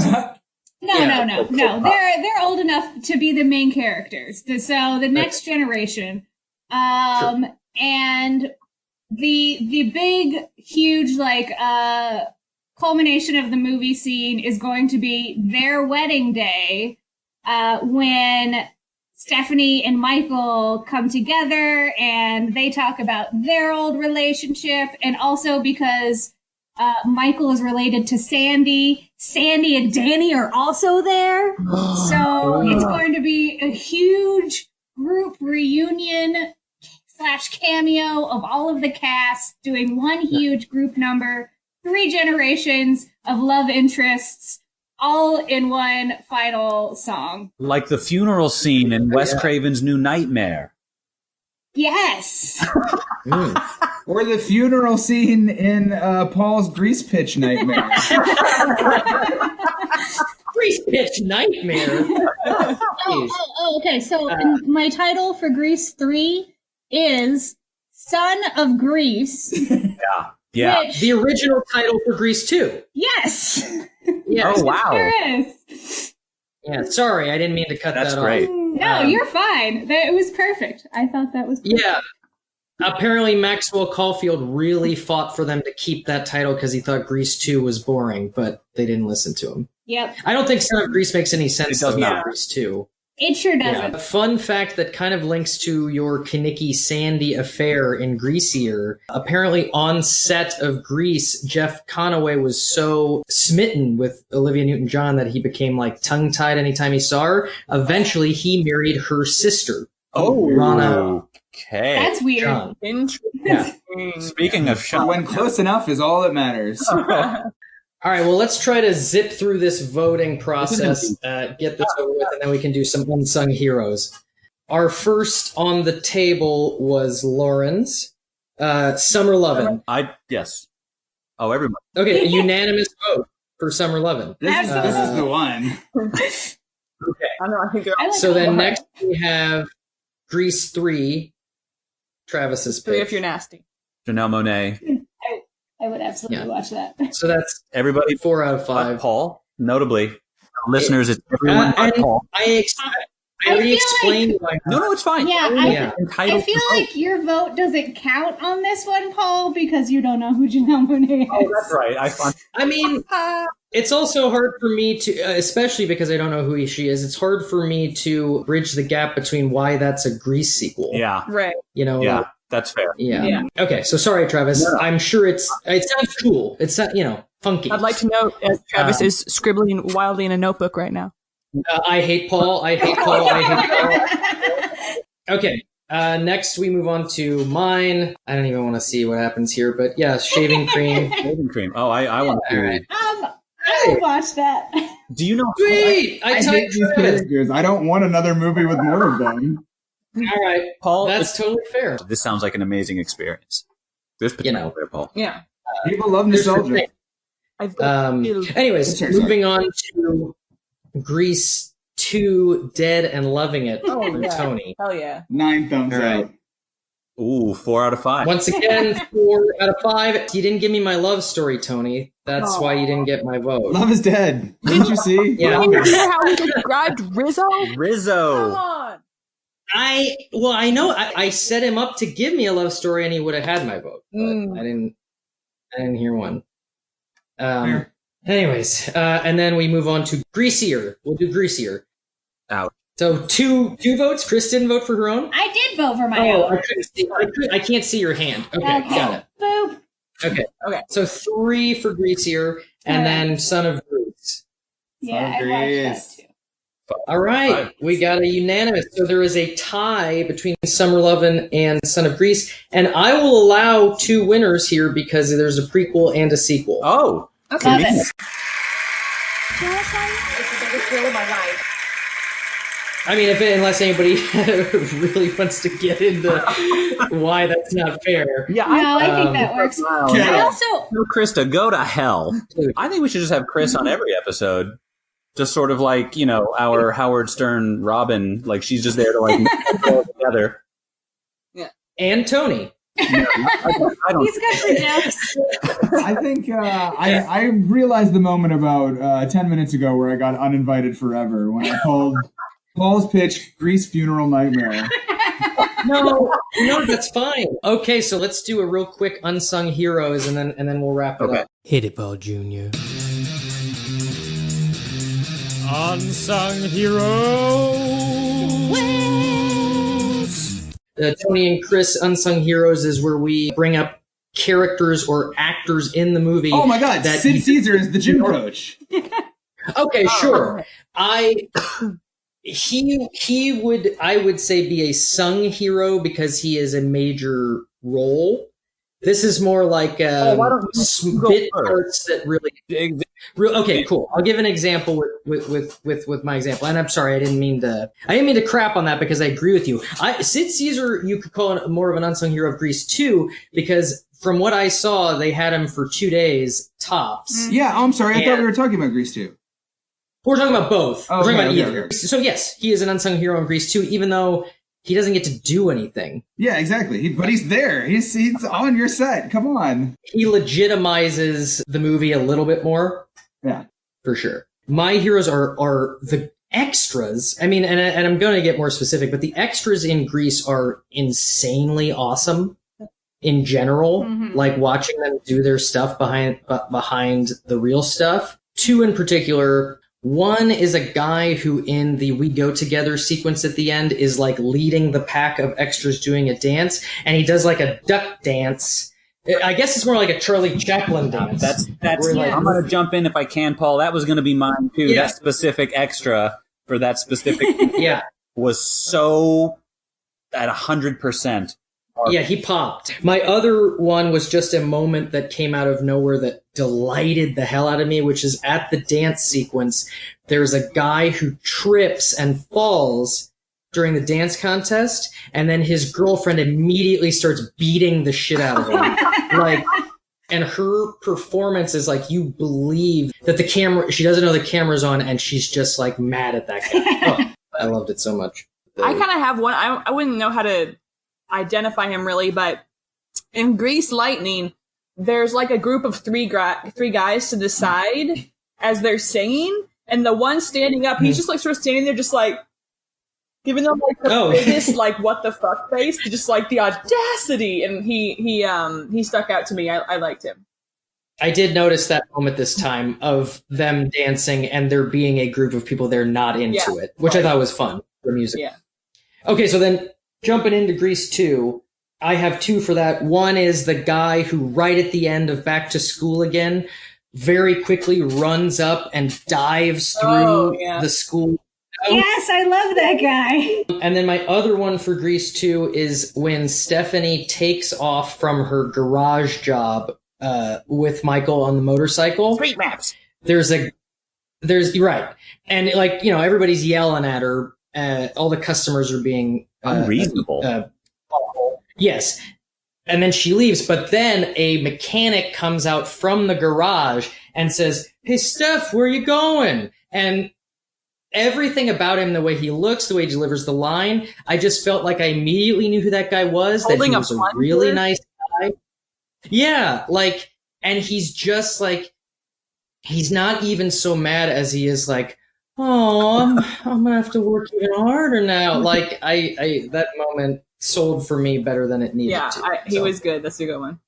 [SPEAKER 7] No. They're old enough to be the main characters. So the next generation. And the big, huge, culmination of the movie scene is going to be their wedding day, when Stephanie and Michael come together and they talk about their old relationship, and also because Michael is related to Sandy. Sandy and Danny are also there. So it's going to be a huge group reunion / cameo of all of the cast doing one huge group number, 3 generations of love interests, all in one final song.
[SPEAKER 4] Like the funeral scene in Wes Craven's New Nightmare.
[SPEAKER 7] Yes.
[SPEAKER 6] Or the funeral scene in Paul's Grease Pitch Nightmare.
[SPEAKER 1] Grease Pitch Nightmare.
[SPEAKER 7] Okay. So my title for Grease 3 is Son of Grease.
[SPEAKER 4] Yeah.
[SPEAKER 7] Which,
[SPEAKER 1] The original title for Grease 2.
[SPEAKER 7] yes.
[SPEAKER 1] Yes.
[SPEAKER 4] Oh, wow.
[SPEAKER 7] There is.
[SPEAKER 1] Yeah, sorry, I didn't mean to cut
[SPEAKER 4] That's
[SPEAKER 1] that
[SPEAKER 4] great.
[SPEAKER 1] off.
[SPEAKER 7] No, you're fine. It was perfect. I thought that was perfect.
[SPEAKER 1] Yeah. Apparently Maxwell Caulfield really fought for them to keep that title because he thought Grease 2 was boring, but they didn't listen to him.
[SPEAKER 7] Yep.
[SPEAKER 1] I don't think Son of Grease makes any sense
[SPEAKER 4] It does
[SPEAKER 1] though,
[SPEAKER 4] not.
[SPEAKER 1] for Grease 2.
[SPEAKER 7] It sure doesn't.
[SPEAKER 1] Yeah. Fun fact that kind of links to your Kinnicky Sandy affair in Greasier. Apparently on set of Grease, Jeff Conaway was so smitten with Olivia Newton-John that he became like tongue-tied anytime he saw her. Eventually he married her sister. Rana.
[SPEAKER 4] Okay.
[SPEAKER 7] That's weird.
[SPEAKER 1] John.
[SPEAKER 5] interesting.
[SPEAKER 1] Yeah.
[SPEAKER 4] Speaking of Sean,
[SPEAKER 6] When close enough is all that matters.
[SPEAKER 1] All right, well, let's try to zip through this voting process, get this over with, and then we can do some unsung heroes. Our first on the table was Lauren's. Summer Lovin'.
[SPEAKER 4] yes. Oh, everyone.
[SPEAKER 1] Okay, a unanimous vote for Summer Lovin'.
[SPEAKER 6] This is the one.
[SPEAKER 1] Okay,
[SPEAKER 5] I don't know. I think
[SPEAKER 7] I like
[SPEAKER 1] so
[SPEAKER 7] it.
[SPEAKER 1] then next we have Grease 3, Travis's
[SPEAKER 5] 3
[SPEAKER 1] pick.
[SPEAKER 5] if you're nasty.
[SPEAKER 4] Janelle Monáe.
[SPEAKER 7] I would absolutely watch that.
[SPEAKER 1] So that's
[SPEAKER 4] Everybody
[SPEAKER 1] 4 out of 5.
[SPEAKER 4] Paul. Notably, listeners, it's everyone but
[SPEAKER 1] And
[SPEAKER 4] Paul.
[SPEAKER 1] I already
[SPEAKER 7] feel
[SPEAKER 1] explained why.
[SPEAKER 4] No, it's fine.
[SPEAKER 7] Yeah,
[SPEAKER 1] Yeah.
[SPEAKER 4] Entitled
[SPEAKER 7] I feel
[SPEAKER 4] to vote.
[SPEAKER 7] like your vote doesn't count on this one, Paul, because you don't know who Janelle Monáe is.
[SPEAKER 4] Oh, that's right.
[SPEAKER 1] I mean, it's also hard for me to, especially because I don't know who she is, it's hard for me to bridge the gap between why that's a Grease sequel.
[SPEAKER 4] Yeah.
[SPEAKER 5] Right.
[SPEAKER 1] You know?
[SPEAKER 4] Yeah. That's fair.
[SPEAKER 1] Yeah.
[SPEAKER 5] Yeah.
[SPEAKER 1] Okay, so sorry, Travis.
[SPEAKER 4] No.
[SPEAKER 1] I'm sure it sounds cool. It's not, funky.
[SPEAKER 5] I'd like to note as Travis is scribbling wildly in a notebook right now.
[SPEAKER 1] I hate Paul. I hate Paul. I hate Paul. Okay. Next, we move on to mine. I don't even want to see what happens here, but yeah, shaving cream.
[SPEAKER 4] Shaving cream. Oh, I want to.
[SPEAKER 1] All right.
[SPEAKER 7] I would watch that.
[SPEAKER 4] Do you know?
[SPEAKER 1] Sweet! I
[SPEAKER 6] I
[SPEAKER 1] tied
[SPEAKER 6] hate these
[SPEAKER 1] Travis.
[SPEAKER 6] characters. I don't want another movie with more of them.
[SPEAKER 1] All right,
[SPEAKER 4] Paul,
[SPEAKER 1] that's totally fair.
[SPEAKER 4] this sounds like an amazing experience. There's potential there, Paul.
[SPEAKER 5] Yeah.
[SPEAKER 6] People love nostalgia.
[SPEAKER 5] I
[SPEAKER 1] Anyways,
[SPEAKER 6] Sorry.
[SPEAKER 1] moving on to Grease 2 dead and loving it
[SPEAKER 5] Oh,
[SPEAKER 1] from
[SPEAKER 5] yeah.
[SPEAKER 1] Tony.
[SPEAKER 5] Hell yeah.
[SPEAKER 6] 9 thumbs
[SPEAKER 1] All right.
[SPEAKER 6] out.
[SPEAKER 4] Ooh, 4 out of 5.
[SPEAKER 1] Once again, 4 out of 5. You didn't give me my love story, Tony. That's why you didn't get my vote.
[SPEAKER 6] Love is dead. Didn't you see?
[SPEAKER 1] Yeah.
[SPEAKER 5] Did you hear how he described Rizzo?
[SPEAKER 4] Rizzo.
[SPEAKER 5] Come on.
[SPEAKER 1] I know. I set him up to give me a love story, and he would have had my vote. But I didn't hear one. Anyways, and then we move on to Greasier. We'll do Greasier.
[SPEAKER 4] Out.
[SPEAKER 1] So two votes. Chris didn't vote for her own.
[SPEAKER 7] I did vote for my own.
[SPEAKER 1] I can't see your hand. Okay, got it.
[SPEAKER 7] Boop.
[SPEAKER 1] Okay. So 3 for Greasier, and then Son of Grease.
[SPEAKER 7] Yeah, I watched that too.
[SPEAKER 1] All right, we got a unanimous. So there is a tie between Summer Lovin' and Son of Grease, and I will allow 2 winners here because there's a prequel and a sequel.
[SPEAKER 4] Oh,
[SPEAKER 7] Okay. Love it.
[SPEAKER 5] It's the biggest thrill of my life.
[SPEAKER 1] I mean, unless anybody really wants to get into why that's not fair.
[SPEAKER 4] Yeah,
[SPEAKER 7] I think that works. I also
[SPEAKER 4] No, Krista, go to hell. I think we should just have Chris on every episode. Just sort of like, our Howard Stern Robin, like she's just there to like put it together.
[SPEAKER 5] Yeah.
[SPEAKER 1] And Tony.
[SPEAKER 4] I don't
[SPEAKER 7] he's got some jokes.
[SPEAKER 6] I think I realized the moment about 10 minutes ago where I got uninvited forever when I called Paul's pitch Grease Funeral Nightmare.
[SPEAKER 1] No, that's fine. Okay, so let's do a real quick unsung heroes, and then we'll wrap it up.
[SPEAKER 2] Hit it, Paul Jr.
[SPEAKER 3] Unsung heroes.
[SPEAKER 1] Tony and Chris Unsung Heroes is where we bring up characters or actors in the movie.
[SPEAKER 6] Oh my God, Sid Caesar is the gym coach.
[SPEAKER 1] Okay, sure. I would say be a sung hero because he is a major role. This is more like bit parts that really. Okay, cool. I'll give an example with my example, and I'm sorry, I didn't mean to crap on that because I agree with you. Sid Caesar, you could call more of an unsung hero of Grease too, because from what I saw, they had him for 2 days tops.
[SPEAKER 6] Yeah, I'm sorry, I thought we were talking about Grease too.
[SPEAKER 1] We're talking about both.
[SPEAKER 6] Oh,
[SPEAKER 1] we're talking about
[SPEAKER 6] okay,
[SPEAKER 1] either.
[SPEAKER 6] okay.
[SPEAKER 1] So yes, he is an unsung hero in Grease too, even though he doesn't get to do anything.
[SPEAKER 6] Yeah, exactly. But he's there. He's on your set. Come on.
[SPEAKER 1] He legitimizes the movie a little bit more.
[SPEAKER 6] Yeah,
[SPEAKER 1] for sure. My heroes are the extras. I mean, and I'm going to get more specific, but the extras in Grease are insanely awesome in general.
[SPEAKER 7] Mm-hmm.
[SPEAKER 1] Like watching them do their stuff behind the real stuff. 2 in particular. One is a guy who in the We Go Together sequence at the end is like leading the pack of extras doing a dance, and he does like a duck dance. I guess it's more like a Charlie Chaplin dance.
[SPEAKER 4] That's
[SPEAKER 1] like,
[SPEAKER 4] I'm going to jump in if I can, Paul. That was going to be mine too.
[SPEAKER 1] Yeah.
[SPEAKER 4] That specific extra for that specific
[SPEAKER 1] yeah.
[SPEAKER 4] was so at 100%.
[SPEAKER 1] Yeah, he popped. My other one was just a moment that came out of nowhere that delighted the hell out of me, which is at the dance sequence. There's a guy who trips and falls during the dance contest, and then his girlfriend immediately starts beating the shit out of him. And her performance is like, you believe that she doesn't know the camera's on, and she's just like mad at that guy. Oh, I loved it so much.
[SPEAKER 5] I kind of have one. I wouldn't know how to identify him really, but in Grease Lightning, there's like a group of three guys to the side as they're singing, and the one standing up, he's just like sort of standing there, just like giving them like the biggest like what the fuck face, to just like the audacity, and he stuck out to me. I liked him.
[SPEAKER 1] I did notice that moment this time of them dancing and there being a group of people there not into it, which I thought was fun for music.
[SPEAKER 5] Yeah.
[SPEAKER 1] Okay, so then jumping into Grease 2, I have 2 for that. One is the guy who right at the end of Back to School Again very quickly runs up and dives through the school.
[SPEAKER 7] Yes, I love that guy.
[SPEAKER 1] And then my other one for Grease 2 is when Stephanie takes off from her garage job with Michael on the motorcycle.
[SPEAKER 4] Street maps.
[SPEAKER 1] There's right. And like, everybody's yelling at her. All the customers are being
[SPEAKER 4] unreasonable.
[SPEAKER 1] Yes. And then she leaves, but then a mechanic comes out from the garage and says, "Hey, Steph, where are you going?" And everything about him, the way he looks, the way he delivers the line, I just felt like I immediately knew who that guy was.
[SPEAKER 5] Holding
[SPEAKER 1] that he was a really nice guy. Yeah, like, and he's just like, he's not even so mad as he is like, oh, I'm gonna have to work even harder now. Like, I that moment sold for me better than it needed to.
[SPEAKER 5] Yeah, he was good. That's a good one.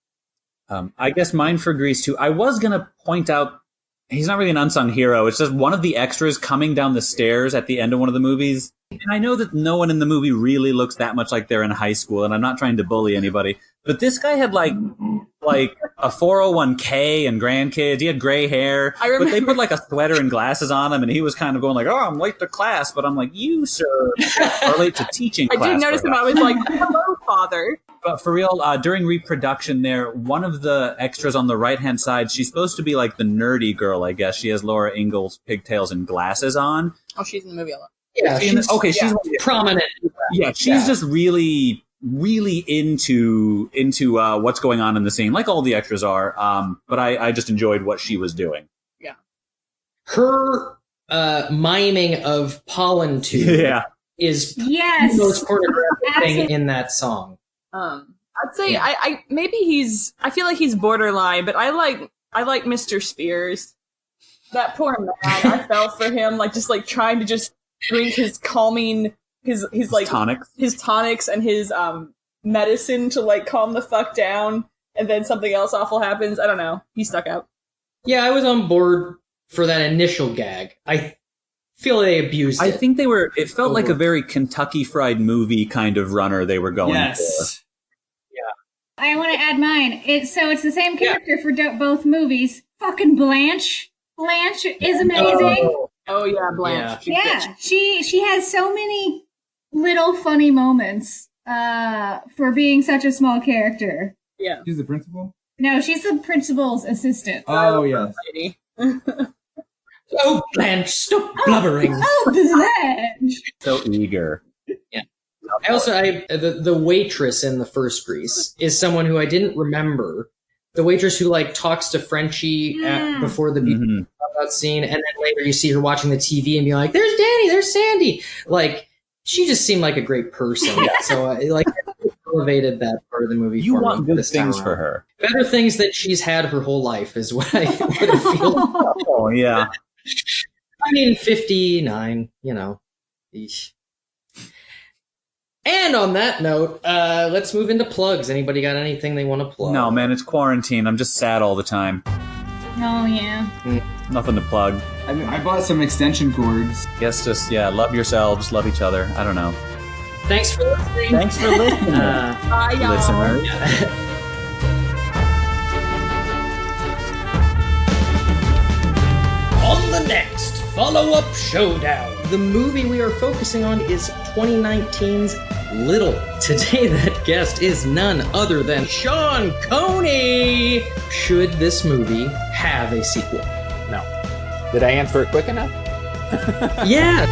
[SPEAKER 4] I guess mine for Grease too. I was gonna point out he's not really an unsung hero. It's just one of the extras coming down the stairs at the end of one of the movies. And I know that no one in the movie really looks that much like they're in high school, and I'm not trying to bully anybody, but this guy had like a 401k and grandkids. He had gray hair, but they put like a sweater and glasses on him, and he was kind of going like, "Oh, I'm late to class," but I'm like, "You, sir, are late to teaching class."
[SPEAKER 5] I did notice him. I was like, "Hello, father."
[SPEAKER 4] But for real, during reproduction there, one of the extras on the right-hand side, she's supposed to be like the nerdy girl, I guess. She has Laura Ingalls pigtails and glasses on.
[SPEAKER 5] Oh, she's in the movie a lot.
[SPEAKER 1] Yeah, she's prominent.
[SPEAKER 4] Yeah, she's just really into what's going on in the scene, like all the extras are. But I just enjoyed what she was doing.
[SPEAKER 5] Yeah.
[SPEAKER 1] Her miming of pollen tube is the most pornographic thing in that song.
[SPEAKER 5] I'd say I maybe I feel like he's borderline, but I like Mr. Spears. That poor man, I fell for him, like just like trying to just drink his calming his like tonics and his medicine to like calm the fuck down, and then something else awful happens. I don't know. He stuck out.
[SPEAKER 1] Yeah, I was on board for that initial gag. I feel they abused it.
[SPEAKER 4] I think they were. It felt like a very Kentucky Fried Movie kind of runner they were going for.
[SPEAKER 7] I want to add mine. It's the same character for both movies. Fucking Blanche. Blanche is amazing.
[SPEAKER 5] Oh yeah, Blanche.
[SPEAKER 7] Yeah, she has so many little funny moments for being such a small character.
[SPEAKER 5] Yeah.
[SPEAKER 6] She's the principal?
[SPEAKER 7] No, she's the principal's assistant.
[SPEAKER 6] Oh, yes.
[SPEAKER 1] Oh, Blanche, stop blubbering.
[SPEAKER 7] Oh, Blanche.
[SPEAKER 4] So eager.
[SPEAKER 1] Yeah. The waitress in the first Grease is someone who I didn't remember. The waitress who like talks to Frenchie before the that scene, and then later you see her watching the TV and be like, "There's Danny, there's Sandy." Like, she just seemed like a great person. So like, elevated that part of the movie.
[SPEAKER 4] You
[SPEAKER 1] for
[SPEAKER 4] want
[SPEAKER 1] me
[SPEAKER 4] good things for her.
[SPEAKER 1] Better things that she's had her whole life is what I would feel.
[SPEAKER 4] Oh yeah.
[SPEAKER 1] I mean, 59. You know. Eesh. And on that note, let's move into plugs. Anybody got anything they want to plug?
[SPEAKER 4] No, man, it's quarantine. I'm just sad all the time.
[SPEAKER 7] Oh, yeah.
[SPEAKER 4] Nothing to plug.
[SPEAKER 6] I bought some extension cords.
[SPEAKER 4] Guess just, love yourselves, love each other. I don't know.
[SPEAKER 1] Thanks for listening.
[SPEAKER 4] Thanks for listening.
[SPEAKER 5] Bye, y'all.
[SPEAKER 4] Listeners.
[SPEAKER 2] On the next follow-up Showdown.
[SPEAKER 1] The movie we are focusing on is 2019's Little. Today, that guest is none other than Sean Coney. Should this movie have a sequel?
[SPEAKER 12] No. Did I answer it quick enough?
[SPEAKER 1] Yeah.